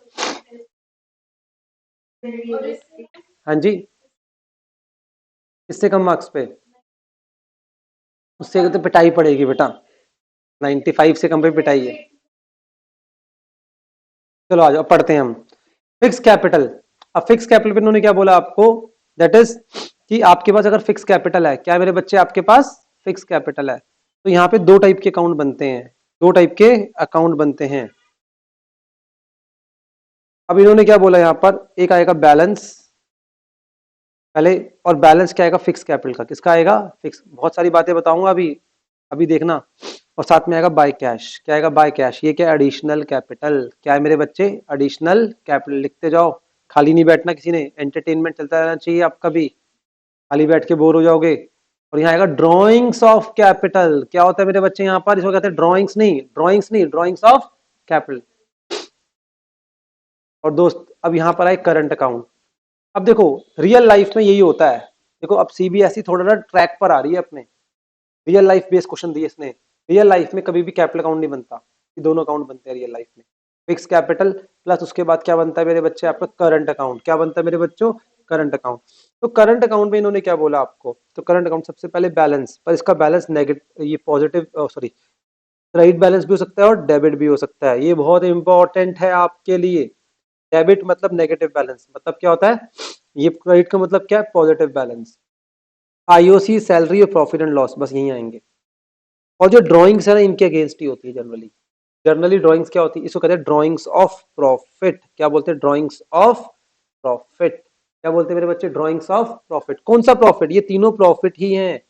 [SPEAKER 1] हाँ जी। इससे कम मार्क्स पे? उससे तो पिटाई पड़ेगी बेटा। 95 से कम पे पिटाई है। चलो आ जाओ, पढ़ते हैं हम। Fix capital. अब फिक्स कैपिटल पे इन्होंने क्या बोला आपको? दैट इज कि आपके पास अगर फिक्स कैपिटल है, क्या मेरे बच्चे आपके पास फिक्स कैपिटल है, तो यहाँ पे दो टाइप के अकाउंट बनते हैं। दो टाइप के अकाउंट बनते हैं। अब इन्होंने क्या बोला यहाँ पर? एक आएगा बैलेंस पहले, और बैलेंस क्या आएगा? फिक्स कैपिटल का। किसका आएगा? फिक्स। बहुत सारी बातें बताऊंगा अभी, अभी देखना। और साथ में आएगा बाय कैश। क्या आएगा? By cash. ये क्या? Additional capital. क्या है मेरे बच्चे? Additional capital. लिखते जाओ, खाली नहीं बैठना किसी ने, एंटरटेनमेंट चलता रहना चाहिए आपका भी, खाली बैठ के बोर हो जाओगे। और यहाँ आएगा ड्रॉइंग्स ऑफ कैपिटल। क्या होता है मेरे बच्चे यहाँ पर? इसको कहते हैं ड्रॉइंग्स नहीं, ड्रॉइंग्स ऑफ कैपिटल। और दोस्त अब यहाँ पर आए करंट अकाउंट। अब देखो, रियल लाइफ में यही होता है। देखो अब सीबीएसई थोड़ा ना ट्रैक पर आ रही है अपने, रियल लाइफ बेस्ड क्वेश्चन दिए इसने। रियल लाइफ में कभी भी कैपिटल अकाउंट नहीं बनता, ये दोनों अकाउंट बनते हैं रियल लाइफ में। फिक्स कैपिटल प्लस उसके बाद क्या बनता है मेरे बच्चे? आपका करंट अकाउंट। क्या बनता है मेरे बच्चों? Current account. तो करंट अकाउंट में इन्होंने क्या बोला आपको? तो करंट अकाउंट सबसे पहले बैलेंस, पर इसका बैलेंस नेगेटिव, ये पॉजिटिव, सॉरी क्रेडिट बैलेंस भी हो सकता है और डेबिट भी हो सकता है। ये बहुत इंपॉर्टेंट है आपके लिए। डेबिट मतलब नेगेटिव बैलेंस, मतलब क्या होता है? ये क्रेडिट का मतलब क्या है? Positive balance. आईओसी, सैलरी और प्रॉफिट एंड लॉस, बस यही आएंगे। और जो ड्राइंग्स है ना, इनके अगेंस्ट ही होती है जनरली। जनरली ड्राइंग्स क्या होती है? इसको कहते हैं ड्राइंग्स ऑफ प्रॉफिट। क्या बोलते हैं? Drawings of profit. क्या बोलते हैं मेरे बच्चे? Drawings of profit. कौन सा प्रॉफिट? ये तीनों प्रॉफिट ही हैं।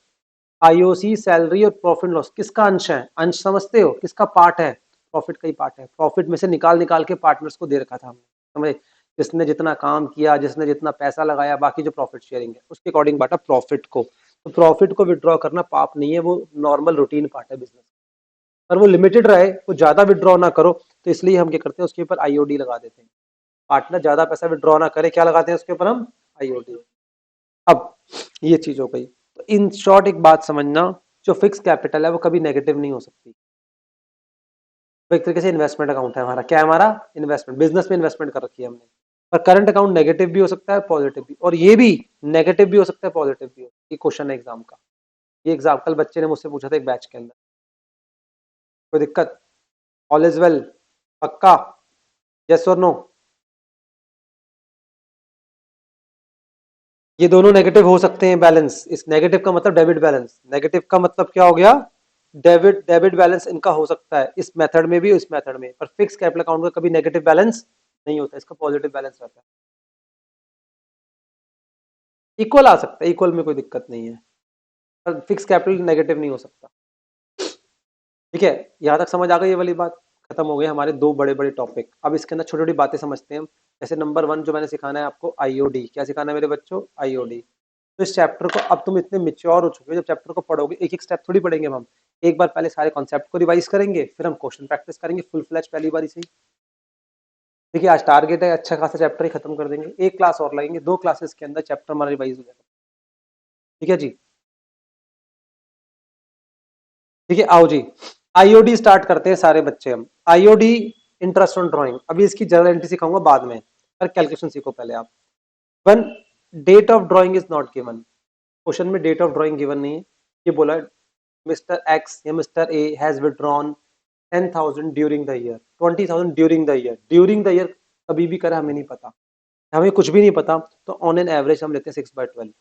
[SPEAKER 1] आईओसी, सैलरी और प्रॉफिट लॉस किसका अंश है? अंश समझते हो? किसका पार्ट है? प्रॉफिट का ही पार्ट है। प्रॉफिट में से निकाल निकाल के पार्टनर्स को दे रखा था हमने, समझे? जिसने जितना काम किया, जिसने जितना पैसा लगाया, बाकी जो प्रॉफिट शेयरिंग है उसके अकॉर्डिंग बांटा प्रॉफिट को। तो प्रॉफिट को विड्रॉ करना पाप नहीं है, वो नॉर्मल रूटीन पार्ट है बिजनेस। पर वो लिमिटेड रहे, वो ज्यादा विड्रॉ ना करो, तो इसलिए हम क्या करते हैं उसके ऊपर आईओडी लगा देते हैं। पार्टनर ज्यादा पैसा विड्रॉ ना करे, क्या लगाते हैं उसके ऊपर हम, आईओडी। अब ये चीज हो गई। तो इन शॉर्ट एक बात समझना, जो फिक्स कैपिटल है वो कभी नेगेटिव नहीं हो सकती। तो एक तरीके से इन्वेस्टमेंट अकाउंट है हमारा, क्या है हमारा, इन्वेस्टमेंट, बिजनेस में इन्वेस्टमेंट कर रखी है हमने। पर करंट अकाउंट नेगेटिव भी हो सकता है, पॉजिटिव भी, और ये भी नेगेटिव भी हो सकता है, पॉजिटिव भी हो। ये क्वेश्चन है एग्जाम का, ये एग्जाम कल बच्चे ने मुझसे पूछा था एक बैच के अंदर। कोई दिक्कत, ऑल इज वेल, पक्का, यस और नो। ये दोनों नेगेटिव हो सकते हैं बैलेंस, इस नेगेटिव का मतलब डेबिट बैलेंस, नेगेटिव का मतलब क्या हो गया, डेबिट डेबिट बैलेंस इनका हो सकता है इस मेथड में भी, इस मेथड में, पर फिक्स कैपिटल अकाउंट का कभी नेगेटिव बैलेंस नहीं होता, इसका पॉजिटिव बैलेंस रहता है। इक्वल आ सकता है, इक्वल में कोई दिक्कत नहीं है, पर फिक्स कैपिटल नेगेटिव नहीं हो सकता। ठीक है, यहां तक समझ आ गई ये वाली बात। खत्म हो गए हमारे दो बड़े बड़े टॉपिक। अब इसके अंदर छोटी छोटी बातें समझते हैं हम। जैसे नंबर वन जो मैंने सिखाना है आपको, आईओडी। क्या सिखाना है मेरे बच्चों, आईओडी। तो इस चैप्टर को अब तुम इतने मिच्योर हो चुके हो, जब चैप्टर को पढ़ोगे एक एक स्टेप थोड़ी पढ़ेंगे हम। एक बार पहले सारे कॉन्सेप्ट को रिवाइज करेंगे, फिर हम क्वेश्चन प्रैक्टिस करेंगे फुल फ्लैश पहली बार से ही। देखिए आज टारगेट है अच्छा खासा चैप्टर ही खत्म कर देंगे, एक क्लास और लगेंगे, दो क्लासेस के अंदर चैप्टर हमारा रिवाइज हो जाएगा। ठीक है जी, ठीक है, आओ जी। आईओडी स्टार्ट करते हैं सारे बच्चे हम। आईओडी, इंटरेस्ट ऑन ड्राइंग, अभी इसकी जनरल एंट्री सिखाऊंगा बाद में, पर कैलकुलेशन सीखो पहले आप। One, date of drawing is not given. Question में डेट ऑफ ड्राइंग गिवन नहीं है। ये बोला मिस्टर एक्स या mister A has withdrawn 10,000 during the year, 20,000 during the year. During the year कभी भी करा हमें नहीं पता, हमें कुछ भी नहीं पता, तो ऑन एन एवरेज हम लेते हैं 6/12।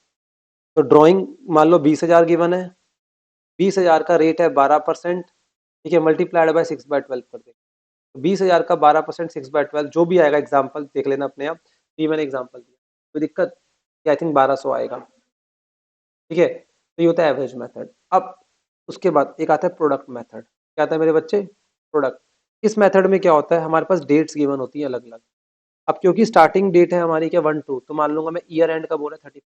[SPEAKER 1] तो ड्राइंग मान लो 20,000 गिवन है, 20,000 का रेट है 12%। ठीक है, मल्टीप्लाइड बाय 6/12 कर दे। 20,000 का 12% 6/12 जो भी आएगा, एग्जाम्पल देख लेना अपने आप, ये मैंने एग्जाम्पल दिया, कोई दिक्कत, आई थिंक 1200 आएगा। ठीक है, तो ये होता है एवरेज मेथड। अब उसके बाद एक आता है प्रोडक्ट मेथड। क्या आता है मेरे बच्चे, प्रोडक्ट। इस मेथड में क्या होता है, हमारे पास डेट्स गिवन होती है अलग अलग। अब क्योंकि स्टार्टिंग डेट है हमारी क्या 1-2, तो मान लूंगा मैं ईयर एंड का बोला 30,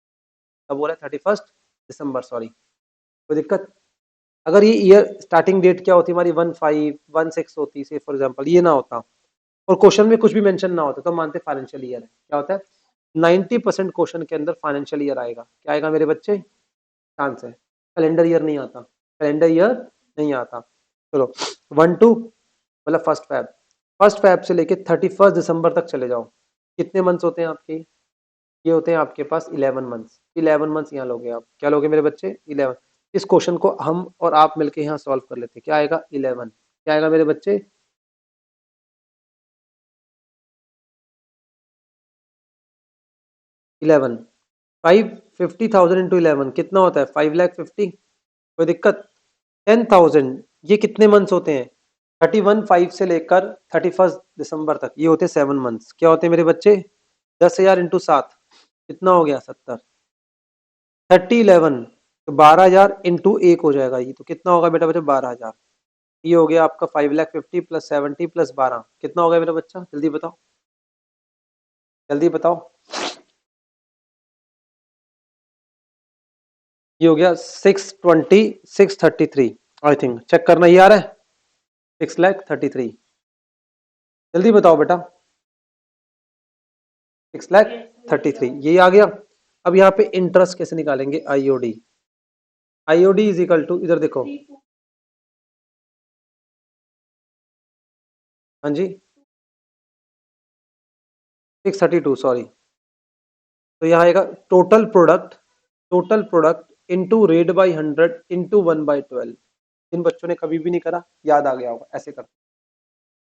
[SPEAKER 1] कब बोला 31 दिसंबर, सॉरी, कोई दिक्कत। अगर ये ईयर स्टार्टिंग डेट क्या होती है हमारी 15 16 होती है फॉर एग्जाम्पल, ये ना होता और क्वेश्चन में कुछ भी मेंशन ना होता, तो मानते फाइनेंशियल ईयर है। क्या होता है, 90% क्वेश्चन के अंदर फाइनेंशियल ईयर आएगा। क्या आएगा मेरे बच्चे, चांस है। कैलेंडर ईयर नहीं आता, कैलेंडर ईयर नहीं आता। चलो 1-2 मतलब फर्स्ट फैब से लेके 31 दिसंबर तक चले जाओ, कितने मंथ्स होते हैं आपके, ये होते हैं आपके पास 11 मंथ्स। 11 मंथ्स यहाँ लोगे आप, क्या लोगे मेरे बच्चे, 11। इस क्वेश्चन को हम और आप मिलके यहाँ सॉल्व कर लेते हैं, क्या आएगा 11, क्या आएगा मेरे बच्चे, 11। 50,000 इंटू 11 कितना होता है, 5,50,000। कोई दिक्कत, 10,000 ये कितने मंथ्स होते हैं, 31/5 से लेकर 31 दिसंबर तक, ये होते हैं 7 मंथ्स। क्या होते हैं मेरे बच्चे, 10,000 इंटू 7 कितना हो गया 70, 30 11, तो 12,000 इंटू 1 हो जाएगा ये, तो कितना होगा बेटा बच्चा 12,000। ये हो गया आपका 5,50,000 प्लस 70 प्लस 12, कितना हो गया मेरा बच्चा, जल्दी बताओ, जल्दी बताओ। ये हो गया 620,633, आई थिंक, चेक करना, ये आ रहा है 6,33,000। जल्दी बताओ बेटा, 6,33,000 यही आ गया। अब यहाँ पे इंटरेस्ट कैसे निकालेंगे, IOD. IOD is equal to, इधर देखो, हाँ जी, 632, सॉरी। तो यहाँ आएगा total product into rate by 100 into 1/12। इन बच्चों ने कभी भी नहीं करा, याद आ गया होगा, ऐसे करते,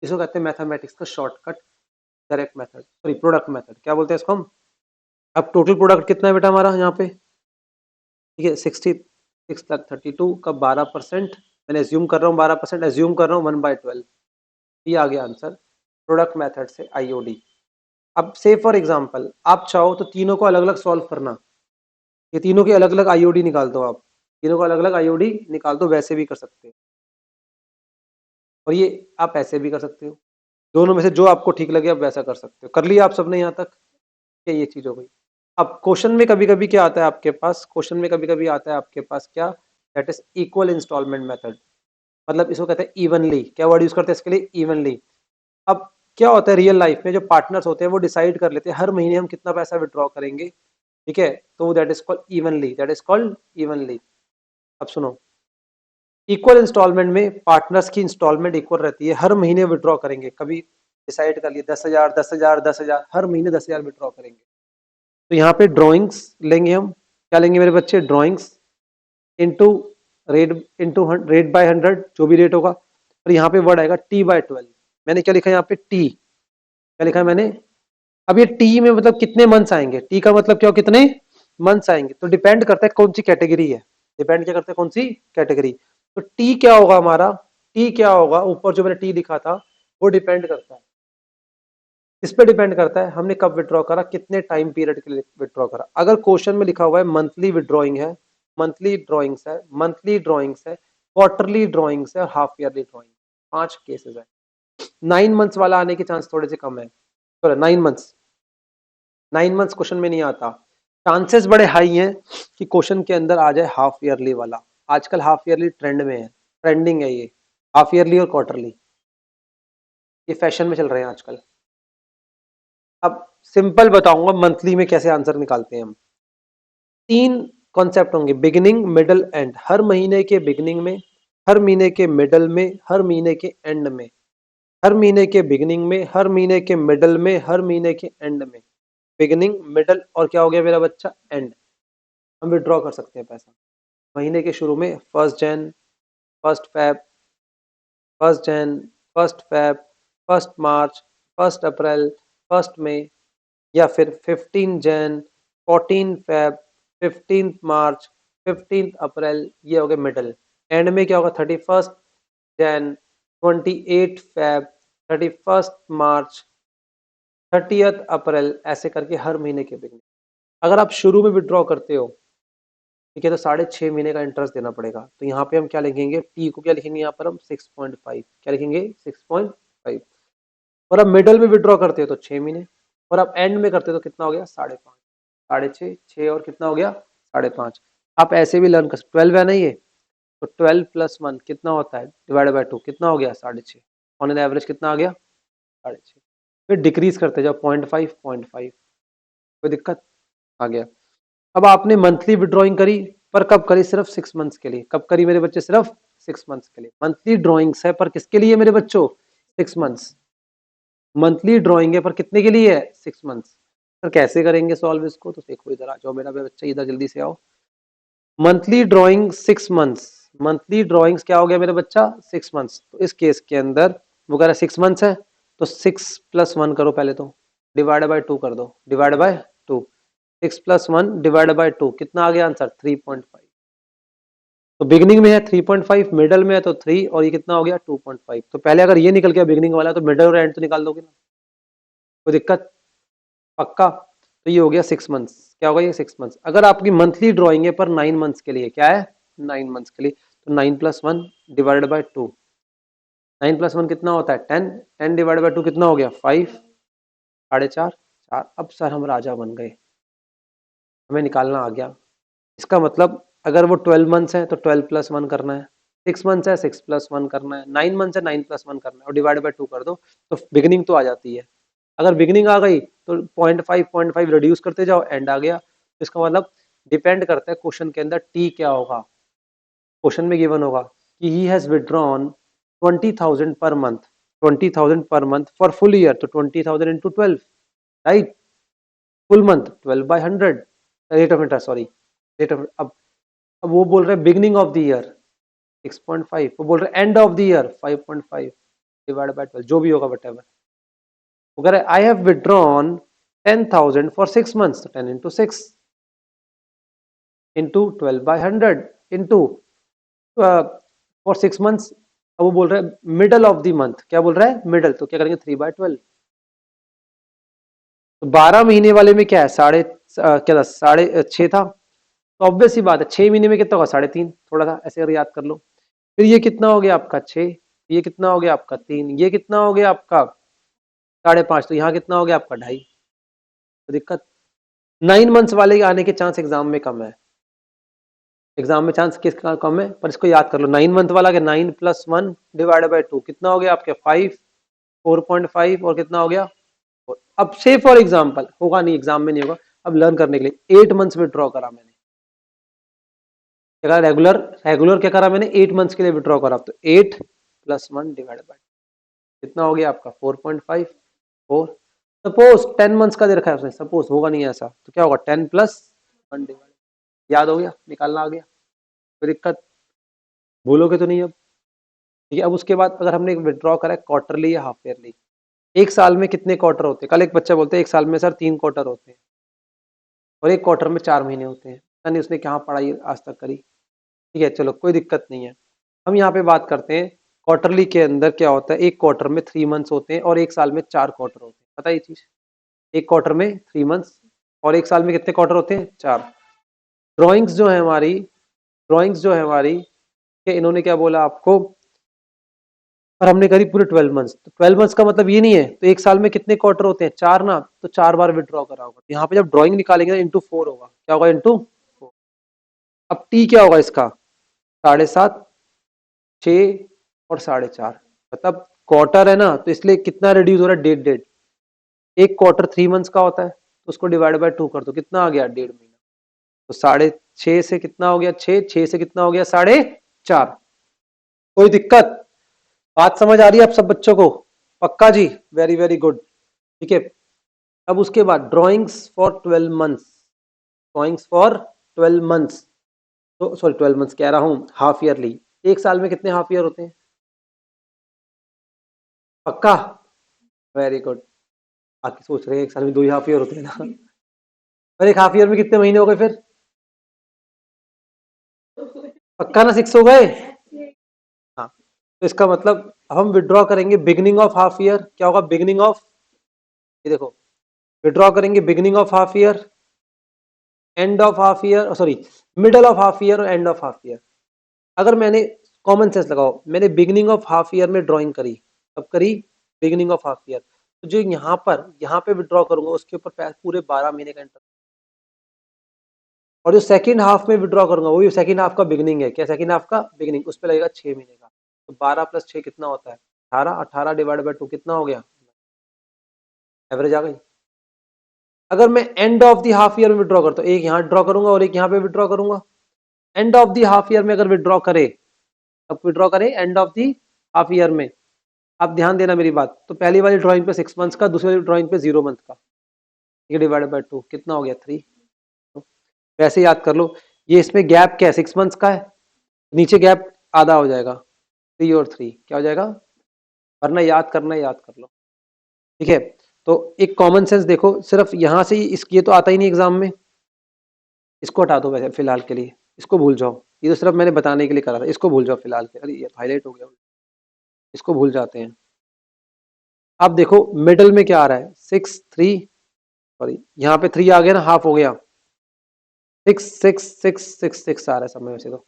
[SPEAKER 1] इसको कहते हैं मैथमेटिक्स का shortcut, direct method, sorry product method, क्या बोलते हैं इसको हम। अब टोटल प्रोडक्ट कितना है बेटा हमारा यहाँ पे, ठीक है, 6,632 का 12%, मैंने एज्यूम कर रहा हूँ 12%, एज्यूम कर रहा हूँ 1/12, ये आ गया आंसर प्रोडक्ट मेथड से आईओडी। अब से फॉर एग्जांपल आप चाहो तो तीनों को अलग अलग सॉल्व करना, ये तीनों की अलग अलग आईओडी निकाल दो आप, तीनों को अलग अलग आईओडी निकाल दो, वैसे भी कर सकते हो और ये आप ऐसे भी कर सकते हो, दोनों में से जो आपको ठीक लगे आप वैसा कर सकते हो। कर लिया आप सबने यहाँ तक, क्या ये चीज हो गई। अब क्वेश्चन में कभी कभी क्या आता है आपके पास, क्वेश्चन में कभी कभी आता है आपके पास क्या, that is equal installment method. मतलब इसको कहते हैं इवनली। क्या वर्ड यूज करते हैं इसके लिए? इवनली। अब क्या होता है रियल लाइफ में, जो पार्टनर्स होते हैं वो डिसाइड कर लेते हैं हर महीने हम कितना पैसा विड्रॉ करेंगे, ठीक है, तो that is called evenly, that is called evenly. अब सुनो, इक्वल इंस्टॉलमेंट में पार्टनर्स की इंस्टॉलमेंट इक्वल रहती है, हर महीने विड्रॉ करेंगे, कभी डिसाइड कर लिए 10,000 10,000 10,000, हर महीने 10,000 विड्रॉ करेंगे। तो यहाँ पे ड्रॉइंग्स लेंगे हम, क्या लेंगे मेरे बच्चे? Drawings into rate, into rate by 100, जो भी रेट होगा, और यहाँ पे वर्ड आएगा T/12। मैंने क्या लिखा है यहाँ पे? टी। क्या लिखा है मैंने? अब ये टी में मतलब कितने मंथ्स आएंगे, टी का मतलब क्या हो, कितने मंथ्स आएंगे, तो डिपेंड करता है कौन सी कैटेगरी है, डिपेंड क्या करता है कौन सी कैटेगरी। तो टी क्या होगा हमारा, टी क्या होगा, ऊपर जो मैंने टी लिखा था वो डिपेंड करता है, इस पे डिपेंड करता है हमने कब विड्रॉ करा, कितने टाइम पीरियड के लिए विड्रॉ करा। अगर क्वेश्चन में लिखा हुआ है मंथली विड्रॉइंग है, मंथली ड्रॉइंग्स है, मंथली ड्रॉइंग्स है, क्वार्टरली ड्रॉइंग्स है और हाफ ईयरली ड्रॉइंग, 5 केसेस है। 9 मंथ्स वाला आने के चांस थोड़े से कम है, 9 मंथ्स, 9 मंथ्स क्वेश्चन में नहीं आता। चांसेस बड़े हाई हैं कि क्वेश्चन के अंदर आ जाए हाफ ईयरली वाला। आजकल हाफ ईयरली ट्रेंड में है, ट्रेंडिंग है ये, हाफ ईयरली और क्वार्टरली, ये फैशन में चल रहे हैं आजकल। अब सिंपल बताऊंगा मंथली में कैसे आंसर निकालते हैं हम। 3 कॉन्सेप्ट होंगे, बिगिनिंग मिडल एंड। हर महीने के बिगिनिंग में, हर महीने के मिडल में, हर महीने के एंड में, हर महीने के बिगिनिंग में, हर महीने के मिडल में, हर महीने के एंड में। बिगिनिंग, मिडल और क्या हो गया मेरा बच्चा? एंड। हम विड्रॉ कर सकते हैं पैसा महीने के शुरू में, 1 जन, 1 फेब, 1 जन, 1 फेब, 1 मार्च, 1 अप्रैल, 1 मई, या फिर 15 जन, 14 फेब, 15 मार्च, 15 अप्रैल, ये हो गया मिडल। एंड में क्या होगा? 31 जन, 28 फेब, 31 मार्च, 30th अप्रैल, ऐसे करके हर महीने के बिगनिंग। अगर आप शुरू में विड्रॉ करते हो, ठीक है, तो 6.5 महीने का इंटरेस्ट देना पड़ेगा। तो यहाँ पे हम क्या लिखेंगे? टी को क्या लिखेंगे यहाँ पर हम? 6.5। क्या लिखेंगे? 6.5। और अब मिडल में विड्रॉ करते हो तो 6 महीने, और अब एंड में करते हो तो कितना हो गया? 5.5, 6.5, 6 और कितना हो गया? 5.5। आप ऐसे भी लर्न कर, 12 है ना ये, तो 12+1 कितना होता है? /2 कितना हो गया? 6.5। ऑन एन एवरेज कितना आ गया? 6.5। फिर डिक्रीज करते जाओ, 0.5 0.5, कोई दिक्कत? आ गया। अब आपने मंथली विड्रॉइंग करी, पर कब करी? सिर्फ 6 मंथ्स के लिए। कब करी मेरे बच्चे? सिर्फ 6 मंथ्स के लिए। मंथली ड्रॉइंग्स है पर किसके लिए मेरे बच्चों? 6 मंथ्स। मंथली ड्रॉइंग है पर कितने के लिए है? 6 मंथ्स। सर कैसे करेंगे सॉल्व इसको? तो देखो इधर आ जाओ मेरा बच्चा, इधर जल्दी से आओ। Monthly drawing 6 months, monthly drawings क्या हो गया मेरा बच्चा? 6 मंथ्स। तो इस केस के अंदर वो कह रहा है 6 मंथ्स है, तो 6+1 करो पहले, तो डिवाइड बाय 2 कर दो, डिवाइड बाय 2। 6+1 डिवाइड बाय 2 कितना आ गया आंसर? 3.5। तो बिगनिंग में है 3.5, मिडल में है तो 3, और ये कितना हो गया? 2.5। तो पहले अगर ये निकल गया बिगनिंग वाला, तो मिडल और एंड तो निकाल दोगे ना, कोई दिक्कत? पक्का? तो ये हो गया 6 मंथ्स। क्या होगा? ये 6 मंथ्स। अगर आपकी मंथली ड्रॉइंग है पर 9 मंथ्स के लिए, क्या है? 9 मंथ्स के लिए, तो 9+1 डिवाइड बाय 2। 9+1 कितना होता है? 10। 10 डिवाइड बाय 2 कितना हो गया? 5। 4.5, 4। अब सर हम राजा बन गए, हमें निकालना आ गया। इसका मतलब अगर वो 12 मंथ्स है तो 12+1 करना है, 6 मंथ्स है 6+1 करना है, 9 मंथ्स है 9+1 करना है, और डिवाइड बाय 2 कर दो, तो बिगिनिंग तो आ जाती है। अगर बिगिनिंग आ गई तो 0.5 रिड्यूस करते जाओ, एंड आ गया। तो इसका मतलब डिपेंड करता है क्वेश्चन के अंदर टी क्या होगा। क्वेश्चन में गिवन होगा कि he has withdrawn 20,000 per month, 20,000 per month for full year, तो 20,000 into 12, right? Full month 12/100 rate of interest, sorry, rate of. अब वो बोल रहे हैं बिगनिंग ऑफ द ईयर 6.5, वो बोल रहे हैं end of the year 5.5, divide by 12, जो भी होगा वट एवर। वो कह रहे I have withdrawn 10,000 for 6 months, तो 10 into 6 into 12/100 into for 6 months. अब वो बोल रहे हैं मिडल ऑफ द मंथ, क्या बोल रहा है? मिडल, तो क्या करेंगे? 3/12। तो 12 महीने वाले में क्या है? क्या था? 6.5 था, तो ऑब्वियस सी बात है 6 महीने में कितना होगा? 3.5। थोड़ा सा ऐसे अगर याद कर लो, फिर ये कितना हो गया आपका? 6, ये कितना हो गया आपका? 3, ये कितना हो गया आपका? 5.5, तो यहाँ कितना हो गया आपका? 2.5। तो दिक्कत 9 मंथ्स वाले के आने के चांस एग्जाम में कम है। एग्जाम में चांस किसका कम है, पर इसको याद कर लो। 9 मंथ वाला के 9 + 1 डिवाइडेड बाय 2 कितना हो गया आपके 5, 4.5 और कितना हो गया 4। अब से फॉर एग्जाम्पल होगा नहीं, एग्जाम में नहीं होगा, अब लर्न करने के लिए 8 मंथ्स विड्रॉ करा मैंने, क्या रेगुलर रेगुलर क्या करा मैंने 8 मंथ्स के लिए विड्रॉ करा, तो 8 + 1 डिवाइडेड बाय कितना हो गया आपका 4.5 4। सपोज 10 मंथ्स का दे रखा है उसने, सपोज होगा नहीं ऐसा, तो क्या होगा 10 + 1 डिवाइडेड, याद हो गया, निकालना आ गया, कोई दिक्कत, भूलोगे तो नहीं अब। ठीक है, अब उसके बाद अगर हमने विड्रॉ करा है क्वार्टरली या हाफ ईयरली, एक साल में कितने क्वार्टर होते हैं, कल एक बच्चा बोलते हैं एक साल में सर 3 क्वार्टर होते हैं और एक क्वार्टर में 4 महीने होते हैं, पता नहीं उसने क्या पढ़ाई आज तक करी। ठीक है, चलो कोई दिक्कत नहीं है। हम यहाँ पे बात करते हैं क्वार्टरली के अंदर क्या होता है, एक क्वार्टर में 3 मंथ्स होते हैं और एक साल में 4 क्वार्टर होते हैं, पता है ये चीज, एक क्वार्टर में 3 मंथ्स और एक साल में कितने क्वार्टर होते हैं 4। ड्रॉइंग्स जो है हमारी, ड्रॉइंग्स जो है हमारी, इन्होंने क्या बोला आपको, और हमने करी पूरे 12 मंथ्स, तो 12 मंथ्स का मतलब ये नहीं है, तो एक साल में कितने क्वार्टर होते हैं 4 ना, तो 4 बार विड्रॉ करा होगा, यहाँ पे जब ड्राइंग निकालेंगे ना इंटू 4 होगा, क्या होगा इंटू 4। अब टी क्या होगा इसका 7.5, 6 और 4.5, मतलब क्वार्टर है ना, तो इसलिए कितना रिड्यूस हो रहा है 1.5 एक क्वार्टर 3 मंथ्स का होता है, तो उसको डिवाइड बाय 2 कर दो, कितना आ गया 1.5 महीना, तो 6.5 से कितना हो गया 6, 6 से कितना हो गया 4.5। कोई दिक्कत, बात समझ आ रही है आप सब बच्चों को, पक्का जी, वेरी वेरी गुड। ठीक है, अब उसके बाद drawings for 12 months, drawings for 12 months, तो सॉरी 12 मंथ्स कह रहा हूं हाफ ईयरली, एक साल में कितने हाफ ईयर होते हैं, पक्का, वेरी गुड, बाकी सोच रहे हैं एक साल में 2 ही हाफ ईयर होते हैं ना, और एक हाफ ईयर में कितने महीने हो गए फिर, पक्का ना 6 हो गए। हाँ, तो इसका मतलब हम विड्रॉ करेंगे बिगनिंग ऑफ हाफ ईयर, क्या होगा बिगनिंग ऑफ, ये देखो विड्रॉ करेंगे beginning of half year, end of half year, sorry middle of half year और एंड ऑफ हाफ ईयर। अगर मैंने कॉमन सेंस लगाओ, मैंने बिगनिंग ऑफ हाफ ईयर में ड्राइंग करी, कब करी बिगनिंग ऑफ हाफ ईयर, तो जो यहाँ पे विड्रॉ करूंगा उसके ऊपर पूरे 12 महीने का इंटरेस्ट, और जो सेकंड हाफ में विड्रॉ करूंगा वो सेकंड हाफ का बिगनिंग है, क्या सेकंड हाफ का बिगनिंग, उस पर लगेगा 6 महीने का, तो 12 + 6 कितना होता है 18, 18 डिवाइड बाय 2 कितना हो गया, एवरेज आ गई। अगर मैं end of the half year में विड्रॉ करता हूँ, एक यहाँ ड्रॉ करूंगा और एक यहाँ पे विड्रॉ करूंगा, end of the half year में अगर विड्रॉ करे, अब विड्रॉ करें end of the half year में, आप ध्यान देना मेरी बात, तो पहली वाली ड्राइंग पे 6 मंथ्स का, दूसरी वाली ड्राइंग पे 0 मंथ का, ये डिवाइडेड बाय 2 कितना हो गया 3। वैसे याद कर लो, ये इसमें गैप क्या है 6 मंथ्स का है, नीचे गैप आधा हो जाएगा 3 और 3 क्या हो जाएगा, वरना याद करना याद कर लो। ठीक है, तो एक कॉमन सेंस देखो, सिर्फ यहां से इस ये तो आता ही नहीं एग्जाम में, इसको हटा दो वैसे फिलहाल के लिए, इसको भूल जाओ, ये तो सिर्फ मैंने बताने के लिए करा था, इसको भूल जाओ फिलहाल के, अरे ये हाईलाइट हो गया, इसको भूल जाते हैं। अब देखो मिडल में क्या आ रहा है 6 3, सॉरी यहाँ पे 3 आ गया ना, हाफ हो गया 6 6 6 6 6 आ रहा है समय वैसे तो,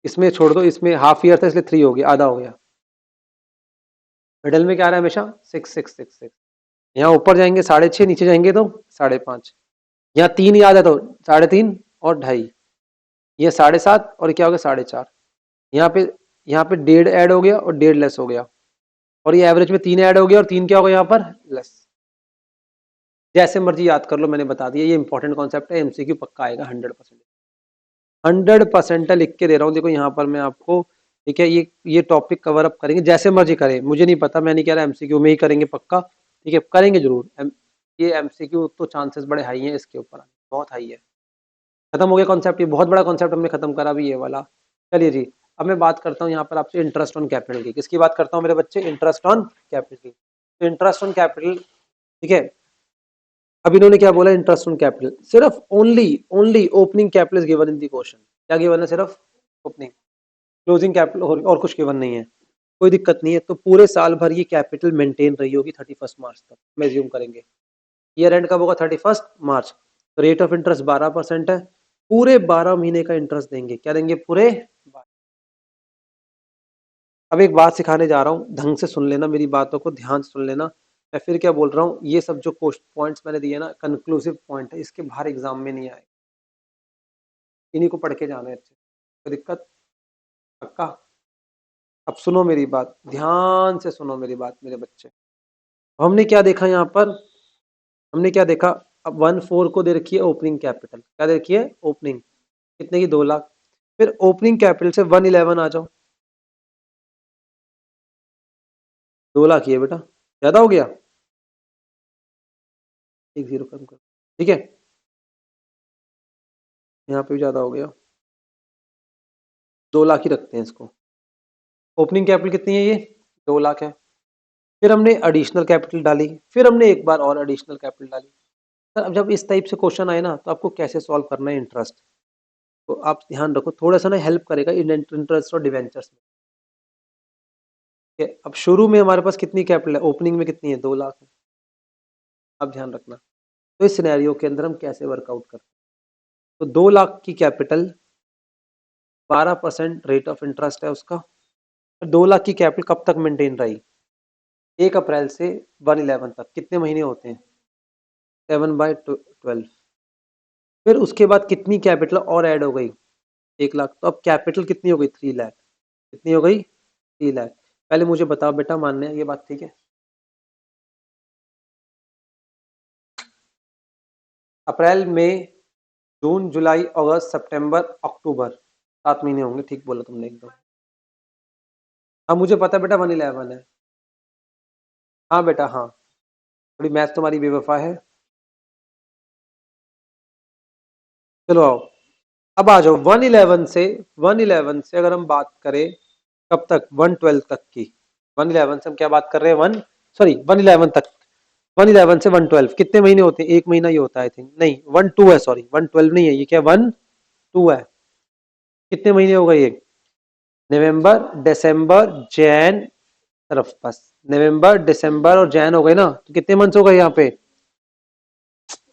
[SPEAKER 1] इसमें छोड़ दो, इसमें हाफ ईयर था इसलिए 3 हो गया, आधा हो गया, मिडल में क्या आ रहा है हमेशा 6 6 6 6, यहाँ ऊपर जाएंगे 6.5, नीचे जाएंगे तो 5.5, यहाँ 3 याद है तो 3.5 और 2.5, ये 7.5 और क्या हो गया 4.5, यहाँ पे 1.5 ऐड हो गया और 1.5 लेस हो गया, और ये एवरेज में 3 ऐड हो गया और 3 क्या हो गया यहाँ पर लेस, जैसे मर्जी याद कर लो, मैंने बता दिया ये इंपॉर्टेंट कॉन्सेप्ट है, एमसीक्यू पक्का आएगा 100%, 100% लिख के दे रहा हूँ, देखो यहाँ पर मैं आपको, ठीक है, ये टॉपिक कवर अप करेंगे, जैसे मर्जी करें, मुझे नहीं पता, मैं नहीं कह रहा एमसीक्यू में ही करेंगे पक्का, ठीक है करेंगे जरूर, ये एमसीक्यू तो चांसेस बड़े हाई हैं इसके ऊपर, बहुत हाई है। खत्म हो गया कॉन्सेप्ट, ये बहुत बड़ा कॉन्सेप्ट हमने खत्म करा भी ये वाला। चलिए जी, अब मैं बात करता हूँ यहाँ पर आपसे इंटरेस्ट ऑन कैपिटल की, किसकी बात करता हूँ मेरे बच्चे, इंटरेस्ट ऑन कैपिटल की, तो इंटरेस्ट ऑन कैपिटल, ठीक है, अब इन्होंने क्या बोला इंटरेस्ट ऑन कैपिटल, सिर्फ only only opening capital is given in the question, क्या गिवन है सिर्फ ओपनिंग, क्लोजिंग कैपिटल और कुछ गिवन नहीं है, कोई दिक्कत नहीं है, तो पूरे साल भर ये कैपिटल मेंटेन रही होगी 31 मार्च तक, मैं ज्यूम करेंगे, ईयर एंड कब होगा 31 मार्च, तो रेट ऑफ इंटरेस्ट 12% है, पूरे 12 महीने का इंटरेस्ट देंगे, क्या देंगे पूरे 12। अब एक बात सिखाने जा रहा हूँ, ढंग से सुन लेना, मेरी बातों को ध्यान से सुन लेना, मैं फिर क्या बोल रहा हूँ, ये सब जो पॉइंट्स मैंने दिए ना कंक्लूसिव पॉइंट है, इसके बाहर एग्जाम में नहीं आए, इन्हीं को पढ़ के जाना है अच्छे, कोई दिक्कत? पक्का? अब सुनो मेरी बात, ध्यान से सुनो मेरी बात मेरे बच्चे। हमने क्या देखा यहाँ पर? हमने क्या देखा? अब 1,4 को दे रखी है ओपनिंग कैपिटल, क्या दे रखी है? ओपनिंग, कितने की? 2 लाख। फिर ओपनिंग कैपिटल से 111 आ जाओ, 2 लाख ही है बेटा, ज्यादा हो गया? एक जीरो कम कर, ठीक है, यहाँ पे भी ज्यादा हो गया, 2 लाख ही रखते हैं इसको। ओपनिंग कैपिटल कितनी है ये? 2 लाख है। फिर हमने एडिशनल कैपिटल डाली, फिर हमने एक बार और एडिशनल कैपिटल डाली। सर अब जब इस टाइप से क्वेश्चन आए ना तो आपको कैसे सॉल्व करना है इंटरेस्ट, तो आप ध्यान रखो, थोड़ा सा ना हेल्प करेगा इंटरेस्ट और डिवेंचर्स में। ठीक है, अब शुरू में हमारे पास कितनी कैपिटल है? ओपनिंग में कितनी है? 2 लाख है। अब ध्यान रखना, तो इस सिनेरियो के अंदर हम कैसे वर्कआउट करते हैं? तो 2 लाख की कैपिटल, 12% रेट ऑफ इंटरेस्ट है उसका। 2 लाख की कैपिटल कब तक मेंटेन रही? 1 अप्रैल से 1/11 तक, कितने महीने होते हैं? 7/12। फिर उसके बाद कितनी कैपिटल और ऐड हो गई? 1 लाख। तो अब कैपिटल कितनी हो गई? 3 लाख। कितनी हो गई? 3 लाख। पहले मुझे बताओ बेटा, मानने ये बात ठीक है? अप्रैल, मई, जून, जुलाई, अगस्त, सितंबर, अक्टूबर, 7 महीने होंगे, ठीक बोला तुमने एकदम। हाँ मुझे पता है बेटा, 111 है। हाँ बेटा हाँ, थोड़ी मैथ तुम्हारी बेवफा है। चलो आओ, अब आ जाओ 111 से अगर हम बात करें कब तक? 112 तक की। 111 से हम क्या बात कर रहे हैं? 111 तक। 111 से 112 कितने महीने होते हैं? 1 महीना ही होता है आई थिंक, नहीं 1-2 है, सॉरी 112 नहीं है ये, क्या 1-2 है? कितने महीने हो गए ये? नवंबर, दिसंबर, जैन, तरफ बस, नवंबर, दिसंबर और जैन हो गए ना, तो कितने मंथ्स हो गए यहाँ पे?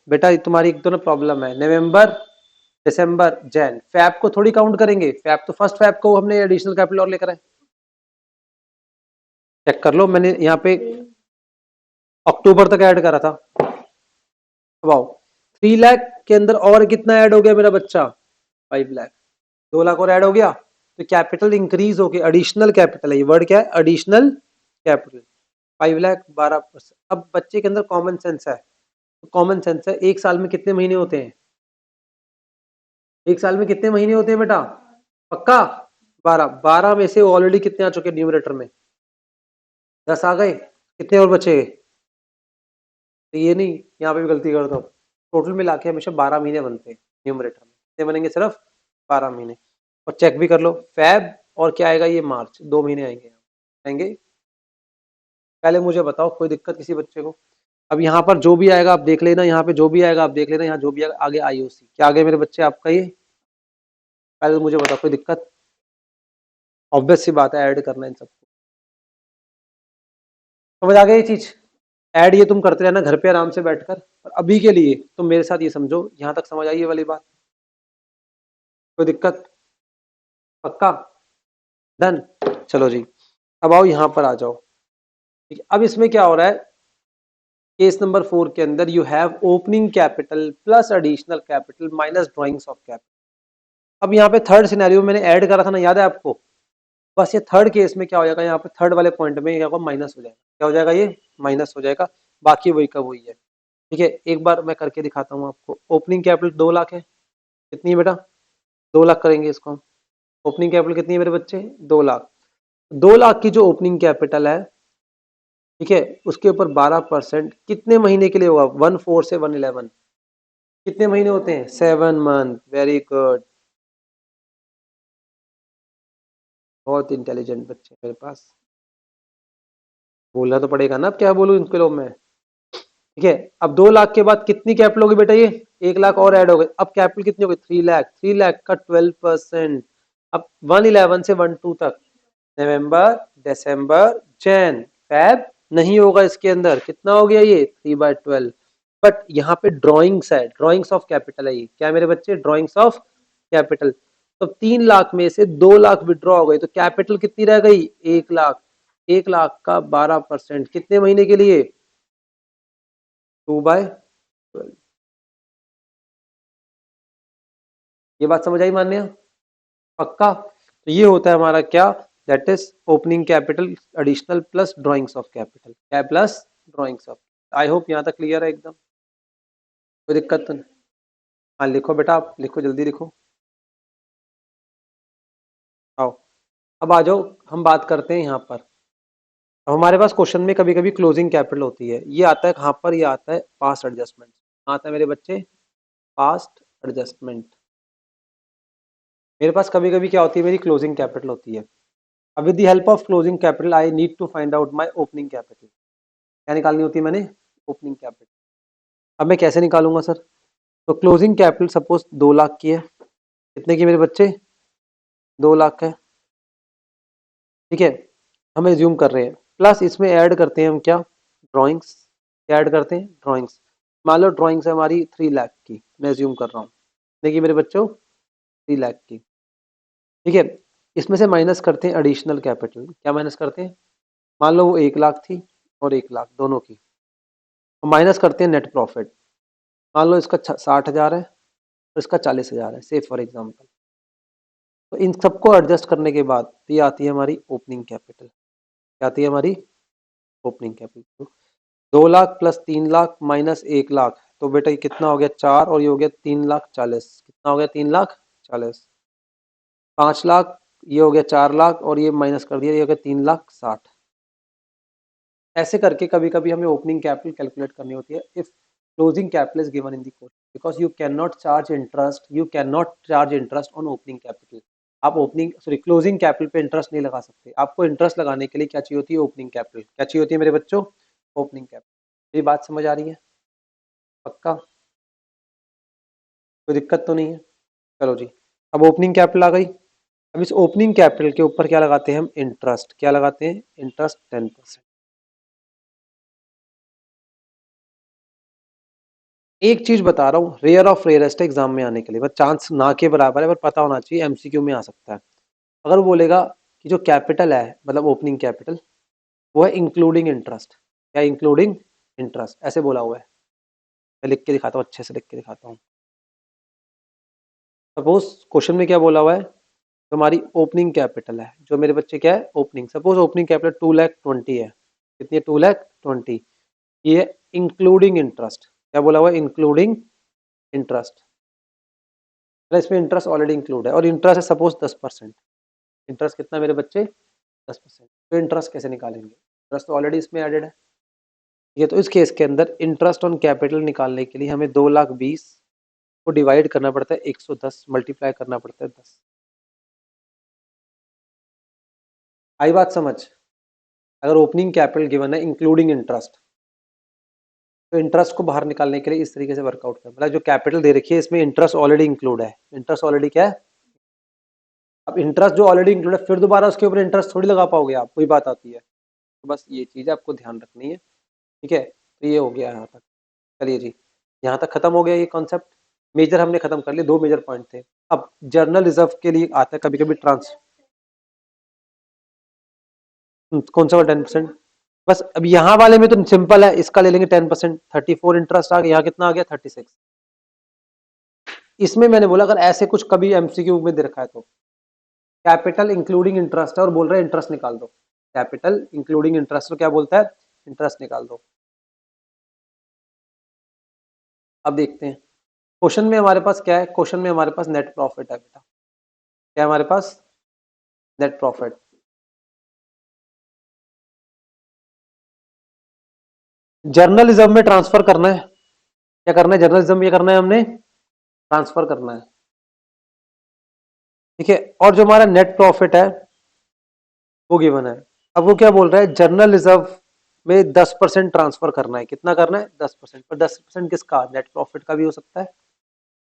[SPEAKER 1] बेटा तुम्हारी एक तो ना प्रॉब्लम है, नवंबर, दिसंबर, जैन, फैब को थोड़ी काउंट करेंगे, फैब तो फर्स्ट फैब को हमने एडिशनल कैपिटल और लेकर आए। चेक कर लो, मैंने यहाँ पे अक्टूबर तक ऐड करा था। वाओ, 3 लाख के अंदर और कितना ऐड हो गया मेरा बच्चा? 5 लाख। 2 लाख और ऐड हो गया, तो कैपिटल इंक्रीज हो गया, एडिशनल कैपिटल है ये वर्ड, क्या है? Additional capital. 5 लाख, 12%। अब बच्चे के अंदर कॉमन सेंस है, तो कॉमन सेंस है, एक साल में कितने महीने होते हैं? एक साल में कितने महीने होते हैं बेटा? पक्का? 12। 12 में से ऑलरेडी कितने आ चुके हैं न्यूमरेटर में? 10 आ गए, कितने और बचे? तो ये नहीं, यहाँ पे भी गलती कर दो, टोटल मिला के हमेशा 12 महीने बनते हैं न्यूमरेटर में, कितने बनेंगे? सिर्फ 12 महीने। और चेक भी कर लो, फैब और क्या आएगा ये? मार्च, 2 महीने आएंगे, आएंगे। पहले मुझे बताओ, कोई दिक्कत किसी बच्चे को? अब यहाँ पर जो भी आएगा आप देख लेना, यहाँ पे जो भी आएगा आप देख लेना, यहाँ जो भी आएगा आगे आईओसी, क्या आगे मेरे बच्चे आपका ये? पहले मुझे बताओ, कोई दिक्कत? ऑब्वियस सी बात है, ऐड करना इन सबको। समझ आ गई ये चीज? ऐड ये तुम करते रहना घर पे आराम से बैठकर, और अभी के लिए तुम मेरे साथ ये समझो, यहाँ तक समझ आई ये वाली बात? कोई दिक्कत? पक्का? डन? चलो जी, अब आओ यहाँ पर आ जाओ। ठीक है, अब इसमें क्या हो रहा है? केस नंबर 4 के अंदर you have opening capital plus additional capital minus drawings of capital. अब यहाँ पे थर्ड सिनेरियो मैंने ऐड करा था ना, याद है आपको? बस ये थर्ड केस में क्या हो जाएगा, यहाँ पे थर्ड वाले पॉइंट में क्या होगा? माइनस हो जाएगा। क्या हो जाएगा ये? माइनस हो जाएगा। बाकी वही का वही है। ठीक है, एक बार मैं करके दिखाता हूँ आपको। ओपनिंग कैपिटल 2 लाख है, कितनी है बेटा? 2 लाख करेंगे इसको हम। ओपनिंग कैपिटल कितनी है मेरे बच्चे? 2 लाख। 2 लाख की जो ओपनिंग कैपिटल है, ठीक है, उसके ऊपर 12% कितने महीने के लिए होगा? 1-4 से 1-11, कितने महीने होते हैं? 7 मंथ। वेरी गुड, बहुत इंटेलिजेंट बच्चे मेरे पास। बोलना तो पड़ेगा ना, अब क्या बोलूं इनके लोग में? ठीक है, अब 2 लाख के बाद कितनी कैपिटल होगी बेटा? ये 1 लाख और ऐड हो गए, अब कैपिटल कितनी हो गई? 3 लाख। 3 लाख का 12%। अब 111 से 12 तक, नवंबर, दिसंबर, जैन, फैब नहीं होगा इसके अंदर, कितना हो गया ये? 3/12। बट यहाँ पे ड्रॉइंग्स है, ड्रॉइंग्स ऑफ कैपिटल है ये, क्या मेरे बच्चे? Drawings of capital. तो 3 लाख में से 2 लाख विड्रॉ हो गई, तो कैपिटल कितनी रह गई? 1 लाख। 1 लाख का 12% कितने महीने के लिए? 2/12। ये बात समझ आई मान्य? पक्का? तो ये होता है हमारा क्या, that is opening capital additional plus drawings of capital, क्या plus drawings of. I hope यहाँ तक क्लियर है एकदम, कोई दिक्कत तो नहीं? हाँ लिखो बेटा, आप लिखो, जल्दी लिखो। आओ अब आ जाओ, हम बात करते हैं यहाँ पर। अब हमारे पास क्वेश्चन में कभी कभी क्लोजिंग कैपिटल होती है, ये आता है कहाँ पर, ये आता है पास्ट एडजस्टमेंट, आता है मेरे बच्चे पास्ट एडजस्टमेंट। मेरे पास कभी कभी क्या होती है, मेरी क्लोजिंग कैपिटल होती है। अब with the help of closing capital I need to find out my opening capital. क्या निकालनी होती है मैंने, ओपनिंग कैपिटल। अब मैं कैसे निकालूंगा सर, तो क्लोजिंग कैपिटल सपोज 2 लाख की है, कितने की मेरे बच्चे, 2 लाख है, ठीक है। हम एज्यूम कर रहे हैं, प्लस इसमें ऐड करते हैं हम क्या, ड्राइंग्स, क्या ऐड करते हैं, ड्राइंग्स। मान लो ड्राइंग्स है हमारी 3 लाख की, मैं एज्यूम कर रहा हूँ, देखिए मेरे बच्चों 3 लाख की, ठीक है। इसमें से माइनस करते हैं एडिशनल कैपिटल, क्या माइनस करते हैं, मान लो वो 1 लाख थी और 1 लाख दोनों की, माइनस करते हैं नेट प्रॉफिट। मान लो इसका 60,000 है और इसका 40,000 है, से फॉर एग्जाम्पल। तो इन सबको एडजस्ट करने के बाद ये आती है हमारी ओपनिंग कैपिटल, क्या आती है हमारी opening capital. 2 lakh plus 3 lakh minus 1 lakh, तो बेटा ये कितना हो गया 4, और ये हो गया 3,40,000, कितना हो गया 3,40,000। 5 लाख, ये हो गया 4 लाख, और ये माइनस कर दिया, ये हो गया 3,60,000। ऐसे करके कभी कभी हमें ओपनिंग कैपिटल कैलकुलेट करनी होती है if closing capital is given in the question, because you can not charge interest, you can not charge interest on opening capital. आप ओपनिंग सॉरी क्लोजिंग कैपिटल पे इंटरेस्ट नहीं लगा सकते, आपको इंटरेस्ट लगाने के लिए क्या चाहिए होती है, ओपनिंग कैपिटल। क्या चाहिए होती है मेरे बच्चों, ओपनिंग कैपिटल। ये बात समझ आ रही है? पक्का? कोई दिक्कत तो नहीं है? चलो जी, अब ओपनिंग कैपिटल आ गई। अब इस ओपनिंग कैपिटल के ऊपर क्या लगाते हैं हम, इंटरेस्ट। क्या लगाते हैं, इंटरेस्ट 10%। एक चीज बता रहा हूँ, रेयर ऑफ रेयरेस्ट एग्जाम में आने के लिए, बस चांस ना के बराबर है, पर पता होना चाहिए, एमसीक्यू में आ सकता है। अगर वो बोलेगा कि जो कैपिटल है मतलब ओपनिंग कैपिटल, वो है इंक्लूडिंग इंटरेस्ट, क्या इंक्लूडिंग इंटरेस्ट, ऐसे बोला हुआ है। मैं लिख के दिखाता हूँ, अच्छे से लिख के दिखाता हूँ। सपोज क्वेश्चन में क्या बोला हुआ है, तो हमारी ओपनिंग कैपिटल है, जो मेरे बच्चे क्या है ओपनिंग, सपोज ओपनिंग कैपिटल 2,20,000 है, कितनी है 2,20,000, ये इंक्लूडिंग इंटरेस्ट, क्या बोला हुआ है, इंक्लूडिंग इंटरेस्ट, इसमें इंटरेस्ट ऑलरेडी इंक्लूड है, और इंटरेस्ट है सपोज 10%। इंटरेस्ट कितना मेरे बच्चे, 10%। तो इंटरेस्ट कैसे निकालेंगे, इंटरेस्ट तो ऑलरेडी इसमें एडेड है। ये तो इस केस के अंदर इंटरेस्ट ऑन कैपिटल निकालने के लिए हमें 2,20,000 को डिवाइड करना पड़ता है 110, मल्टीप्लाई करना पड़ता है 10। आई बात समझ? अगर ओपनिंग कैपिटल गिवन है इंक्लूडिंग इंटरेस्ट, तो इंटरेस्ट को बाहर निकालने के लिए इस तरीके से वर्कआउट करना, मतलब जो कैपिटल दे रखी है इसमें इंटरेस्ट ऑलरेडी इंक्लूड है, इंटरेस्ट ऑलरेडी क्या है। अब इंटरेस्ट जो ऑलरेडी इंक्लूड है, फिर दोबारा उसके ऊपर इंटरेस्ट थोड़ी लगा पाओगे आप, कोई बात आती है। तो बस ये चीज आपको ध्यान रखनी है, ठीक है। तो ये हो गया यहाँ तक, चलिए जी, यहाँ तक खत्म हो गया ये कॉन्सेप्ट। मेजर हमने खत्म कर लिए, 2 मेजर पॉइंट थे। अब जर्नल रिजर्व के लिए आता है कभी कभी ट्रांस, कौन सा 10%। बस अब यहाँ वाले में तो सिंपल है, इसका ले लेंगे 10%, 34 इंटरेस्ट आ गया, यहाँ कितना आ गया 36। इसमें मैंने बोला अगर ऐसे कुछ कभी एमसीक्यू में दे रखा है, तो कैपिटल इंक्लूडिंग इंटरेस्ट है और बोल रहे हैं इंटरेस्ट निकाल दो, कैपिटल इंक्लूडिंग इंटरेस्ट तो क्या बोलता है, इंटरेस्ट निकाल दो। अब देखते हैं क्वेश्चन में हमारे पास क्या है, क्वेश्चन में हमारे पास नेट प्रॉफिट है बेटा, क्या है हमारे पास, नेट प्रॉफिट। जर्नलिज्म में ट्रांसफर करना है, क्या करना है, जर्नलिज्म में करना है हमने, ट्रांसफर करना है, ठीक है। और जो हमारा नेट प्रॉफिट है वो गिवन है। अब वो क्या बोल रहा है, जर्नल रिजर्व में 10% ट्रांसफर करना है, कितना करना है 10%, पर 10% किसका, नेट प्रॉफिट का भी हो सकता है,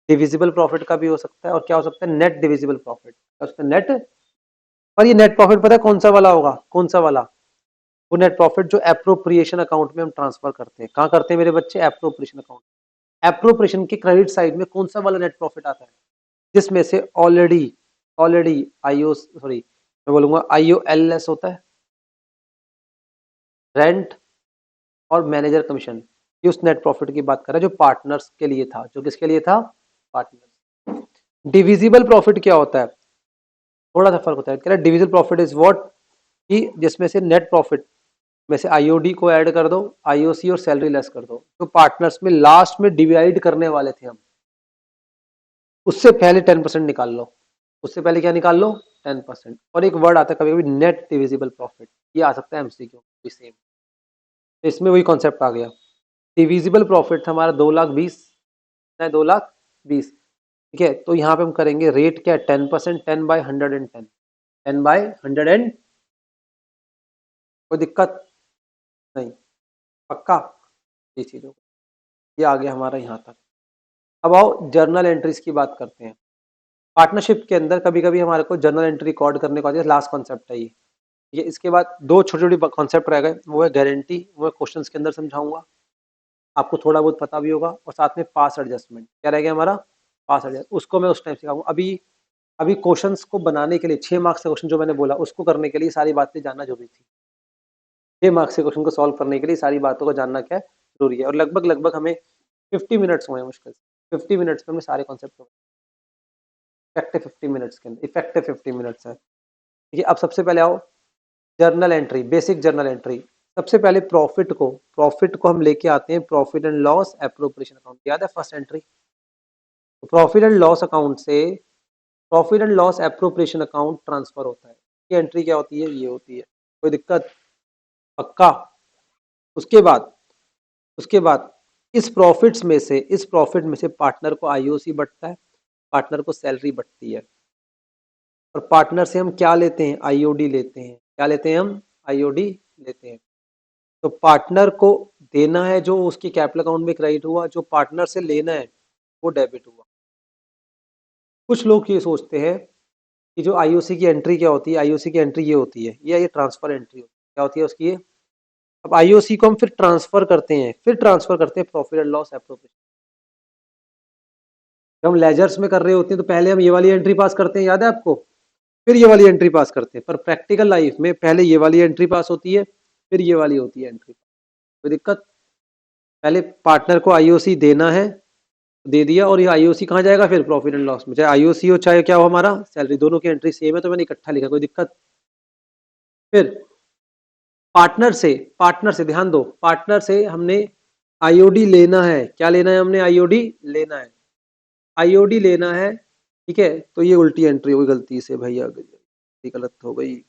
[SPEAKER 1] डिविजिबल प्रॉफिट का भी हो सकता है, और क्या हो सकता है, नेट डिविजिबल प्रॉफिट, उसका नेट। और ये नेट प्रॉफिट पता है कौन सा वाला होगा, कौन सा वाला, वो नेट प्रॉफिट जो एप्रोप्रिएशन अकाउंट में हम ट्रांसफर करते हैं, कहाँ करते हैं मेरे बच्चे, एप्रोप्रिएशन अकाउंट। एप्रोप्रिएशन के क्रेडिट साइड में कौन सा वाला नेट प्रॉफिट आता है, जिसमें से ऑलरेडी ऑलरेडी आईओ सॉरी मैं बोलूंगा आईओएलएस होता है, रेंट और मैनेजर कमीशन। ये उस नेट प्रॉफिट की बात कर रहा है जो पार्टनर्स के लिए था, जो किसके लिए था, पार्टनर्स। डिविजिबल प्रॉफिट क्या होता है, थोड़ा सा फर्क होता है। कह रहा है डिविजिबल प्रॉफिट इज व्हाट, कि जिसमें से नेट प्रॉफिट में से आईओडी को ऐड कर दो, आईओसी और सैलरी लेस कर दो, तो पार्टनर्स में लास्ट में डिवाइड करने वाले थे हम, उससे पहले 10% निकाल लो, उससे पहले क्या निकाल लो 10%। और एक वर्ड आता है कभी कभी नेट डिविजिबल प्रॉफिट, ये आ सकता है एमसीक्यू भी सेम, तो इसमें वही कॉन्सेप्ट आ गया। डिविजिबल प्रॉफिट हमारा 2,20,000 है, 2,20,000, ठीक है। तो यहाँ पे हम करेंगे रेट क्या है 10%, 10/110, 10/100 कोई दिक्कत नहीं, पक्का ये चीजों, ये आ गया हमारा यहाँ तक। अब आओ जर्नल एंट्रीज की बात करते हैं। पार्टनरशिप के अंदर कभी कभी हमारे को जर्नल एंट्री रिकॉर्ड करने को आती है, लास्ट कॉन्सेप्ट है ये। इसके बाद दो छोटी छोटी कॉन्सेप्ट रह गए, वो है गारंटी, वो क्वेश्चंस के अंदर समझाऊंगा, आपको थोड़ा बहुत पता भी होगा, और साथ में पास एडजस्टमेंट क्या रह गया हमारा, पास एडजस्ट, उसको मैं उस टाइम सिखाऊंगा। अभी अभी क्वेश्चंस को बनाने के लिए 6 मार्क्स का क्वेश्चन जो मैंने बोला, उसको करने के लिए सारी बातें जानना जरूरी थी। 6 मार्क्स के क्वेश्चन को सॉल्व करने के लिए सारी बातों को जानना क्या जरूरी है, और लगभग लगभग हमें 50 मिनट्स हुए हैं मुश्किल से, 50 मिनट्स में हमें सारे कॉन्सेप्ट, इफेक्टिव 50 मिनट्स के अंदर, इफेक्टिव 50 मिनट्स है, ठीक है। अब सबसे पहले आओ journal entry, basic journal entry. सबसे पहले प्रॉफिट को हम लेके आते हैं profit and loss appropriation account, याद है first entry. Profit and loss account से profit and loss appropriation account transfer होता है, ये एंट्री क्या होती है, ये होती है, कोई दिक्कत, पक्का। उसके बाद उसके बाद इस प्रॉफिट में से पार्टनर को आईओसी बढ़ता है, पार्टनर को सैलरी बढ़ती है, और पार्टनर से हम क्या लेते हैं, आईओडी लेते हैं। क्या लेते हैं हम, आईओडी लेते हैं। तो पार्टनर को देना है जो उसके कैपिटल अकाउंट में क्रेडिट हुआ, जो पार्टनर से लेना है वो डेबिट हुआ। कुछ लोग ये सोचते हैं कि जो आईओसी की एंट्री क्या होती है, आईओसी की एंट्री ये होती है, ये ट्रांसफर एंट्री होती है, क्या होती है उसकी ये। अब आईओसी को हम फिर ट्रांसफर करते हैं प्रॉफिट एंड लॉस एप्रोप्रिएशन। जब हम लेजर्स में कर रहे होते हैं तो पहले हम ये वाली एंट्री पास करते हैं, याद है आपको, फिर ये वाली एंट्री पास करते हैं। पर प्रैक्टिकल लाइफ में पहले ये वाली एंट्री पास होती है, फिर ये वाली होती है एंट्री। कोई दिक्कत, पहले पार्टनर को आईओसी देना है, दे दिया, और ये आईओसी कहाँ जाएगा फिर प्रॉफिट एंड लॉस में, चाहे आईओसी हो चाहे क्या हो हमारा सैलरी, दोनों की एंट्री सेम है तो मैंने इकट्ठा लिखा, कोई दिक्कत। फिर पार्टनर से ध्यान दो, पार्टनर से हमने आईओडी लेना है, क्या लेना है हमने, आईओडी लेना है, आईओडी लेना है, ठीक है। तो ये उल्टी एंट्री हो गई गलती से भैया, गलत हो गई।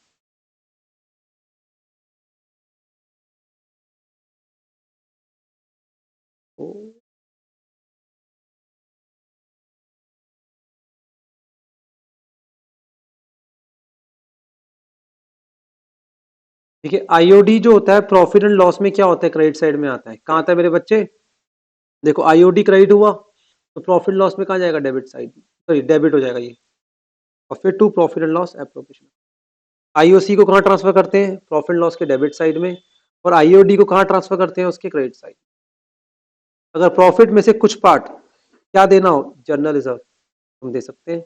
[SPEAKER 1] ठीक है, आईओडी जो होता है प्रॉफिट एंड लॉस में क्या होता है, क्रेडिट साइड में आता है, कहाँ आता है मेरे बच्चे, देखो आईओडी क्रेडिट हुआ तो प्रॉफिट लॉस में कहाँ जाएगा, डेबिट साइड, सॉरी डेबिट हो जाएगा ये, और फिर to profit and loss appropriation. IOC को कहाँ ट्रांसफर करते हैं, प्रॉफिट लॉस के डेबिट साइड में, और आईओडी को कहाँ ट्रांसफर करते हैं, उसके क्रेडिट साइड। अगर प्रॉफिट में से कुछ पार्ट क्या देना हो, जनरल रिजर्व हम दे सकते हैं,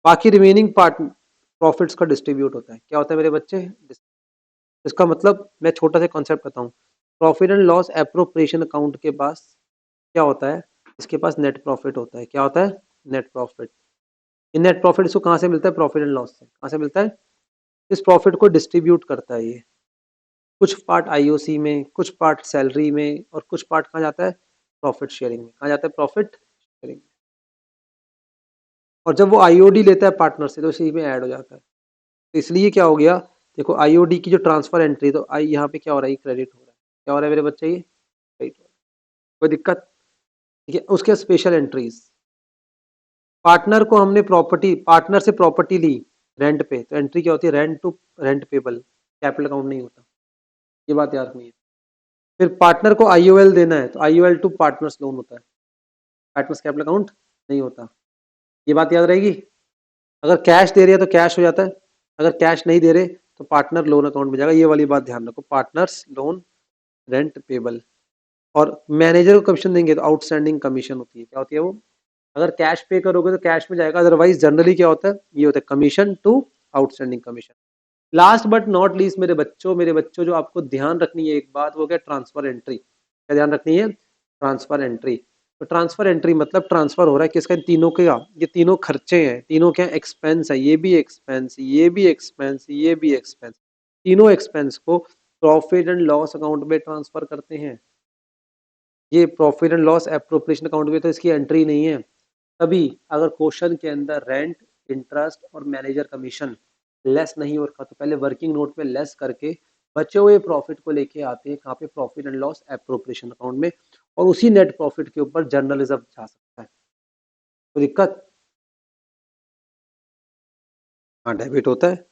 [SPEAKER 1] बाकी रिमेनिंग पार्ट प्रॉफिट्स का डिस्ट्रीब्यूट होता है, क्या होता है मेरे बच्चे। इसका मतलब मैं छोटा सा कॉन्सेप्ट बताऊं, profit and loss appropriation account के पास क्या होता है, इसके पास नेट प्रॉफिट होता है, क्या होता है, नेट प्रॉफिट। ये नेट प्रॉफिट इसको कहाँ से मिलता है, प्रॉफिट एंड लॉस से, कहाँ से मिलता है, इस प्रॉफिट को डिस्ट्रीब्यूट करता है ये, कुछ पार्ट आईओसी में, कुछ पार्ट सैलरी में, और कुछ पार्ट कहाँ जाता है, प्रॉफिट शेयरिंग में, कहाँ जाता है, प्रॉफिट शेयरिंग में। और जब वो आईओडी लेता है पार्टनर से तो इसी में ऐड हो जाता है, तो इसलिए क्या हो गया, देखो आईओडी की जो ट्रांसफर एंट्री, तो आई यहाँ पे क्या हो रहा है, क्रेडिट हो रहा है, क्या हो रहा है मेरे बच्चे, ये क्रेडिट हो रहा है, कोई दिक्कत, ठीक है। उसके स्पेशल एंट्रीज, पार्टनर को हमने पार्टनर से प्रॉपर्टी ली रेंट पे, तो एंट्री क्या होती है, rent to rent payable, capital account नहीं होता, ये बात याद रखनी है। फिर पार्टनर को आईओएल देना है तो आईओएल टू पार्टनर्स लोन होता है, पार्टनर्स कैपिटल अकाउंट नहीं होता, ये बात याद रहेगी। अगर कैश दे रहे हैं तो कैश हो जाता है, अगर कैश नहीं दे रहे तो पार्टनर लोन अकाउंट में जाएगा, ये वाली बात ध्यान रखो, पार्टनर्स लोन रेंट पेबल। और मैनेजर को कमीशन देंगे तो आउटस्टैंडिंग कमीशन होती है, क्या होती है वो, अगर कैश पे करोगे तो कैश में जाएगा, अदरवाइज जनरली क्या होता है, ये होता है commission to outstanding commission. Last but not least मेरे बच्चों जो आपको ध्यान रखनी है एक बात, वो क्या, ट्रांसफर एंट्री, क्या ध्यान रखनी है, ट्रांसफर एंट्री। तो ट्रांसफर एंट्री मतलब ट्रांसफर हो रहा है किसका, तीनों का, ये तीनों खर्चे हैं, तीनों क्या एक्सपेंस है, ये भी एक्सपेंस, ये भी एक्सपेंस, ये भी एक्सपेंस, तीनों एक्सपेंस को प्रॉफिट एंड लॉस अकाउंट में ट्रांसफर करते हैं। ये profit and loss appropriation account में तो इसकी एंट्री नहीं है। तभी अगर क्वेश्चन के अंदर रेंट, इंटरेस्ट और मैनेजर कमीशन लेस नहीं हो रखा तो पहले वर्किंग नोट में लेस करके बचे हुए प्रॉफिट को लेके आते हैं कहाँ पे, profit and loss appropriation account में, और उसी नेट प्रॉफिट के ऊपर जर्नल रिजर्व जा सकता है। तो दिक्कत, हाँ डेबिट होता है।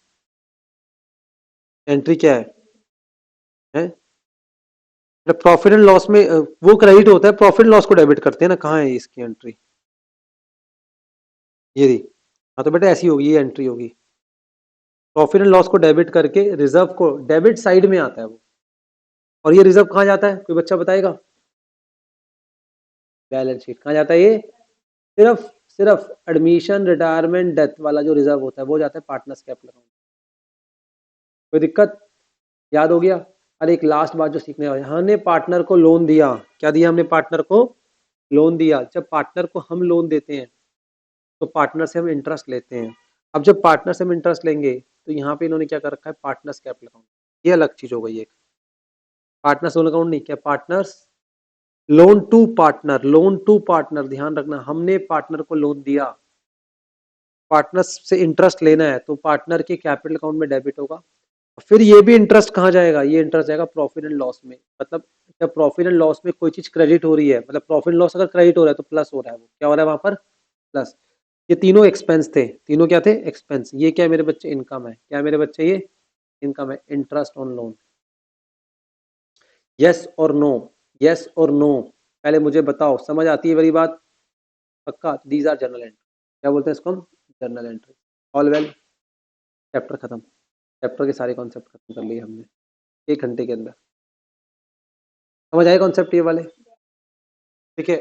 [SPEAKER 1] एंट्री क्या है प्रॉफिट एंड लॉस में वो क्रेडिट होता है, प्रॉफिट लॉस को डेबिट करते हैं ना, कहाँ है इसकी एंट्री, ये दी। हाँ तो बेटा ऐसी होगी, ये एंट्री होगी, प्रॉफिट एंड लॉस को डेबिट करके रिजर्व को, डेबिट साइड में आता है वो, और ये रिजर्व कहाँ जाता है, कोई बच्चा बताएगा, बैलेंस शीट कहाँ जाता है ये, सिर्फ सिर्फ एडमिशन रिटायरमेंट डेथ वाला जो रिजर्व होता है वो जाता है पार्टनर्स कैपिटल अकाउंट। कोई दिक्कत, याद हो गया। अरे एक लास्ट बात जो सीखने वाली, हमने पार्टनर को लोन दिया, क्या दिया हमने पार्टनर को, लोन दिया। जब पार्टनर को हम लोन देते हैं तो पार्टनर से हम इंटरेस्ट लेते हैं। अब जब पार्टनर से हम इंटरेस्ट लेंगे तो यहाँ पे इन्होंने क्या कर रखा है, पार्टनर्स कैपिटल अकाउंट, ये अलग चीज हो गई एक, पार्टनर्स लोन अकाउंट नहीं, क्या partners loan to partner, loan to partner, ध्यान रखना हमने पार्टनर को लोन दिया, पार्टनर्स से इंटरेस्ट लेना है तो पार्टनर के कैपिटल अकाउंट में डेबिट होगा। फिर ये भी इंटरेस्ट कहाँ जाएगा, ये इंटरेस्ट जाएगा प्रॉफिट एंड लॉस में। मतलब जब प्रॉफिट एंड लॉस में कोई चीज क्रेडिट हो रही है, मतलब प्रॉफिट एंड लॉस अगर क्रेडिट हो रहा है तो प्लस हो रहा है, वो क्या हो रहा है वहां पर, प्लस। ये तीनों एक्सपेंस थे, तीनों क्या थे, एक्सपेंस। ये क्या है मेरे बच्चे, इनकम है, क्या है मेरे बच्चे, ये इनकम है, इंटरेस्ट ऑन लोन। यस और नो, यस और नो, पहले मुझे बताओ, समझ आती है मेरी बात, पक्का। दीज आर जर्नल एंट्री, क्या बोलते हैं इसको हम, journal entry. All well, chapter खत्म, चैप्टर के सारे कॉन्सेप्ट खत्म कर लिए हमने 1 घंटे के अंदर। समझ आए कॉन्सेप्ट ये वाले, ठीक है।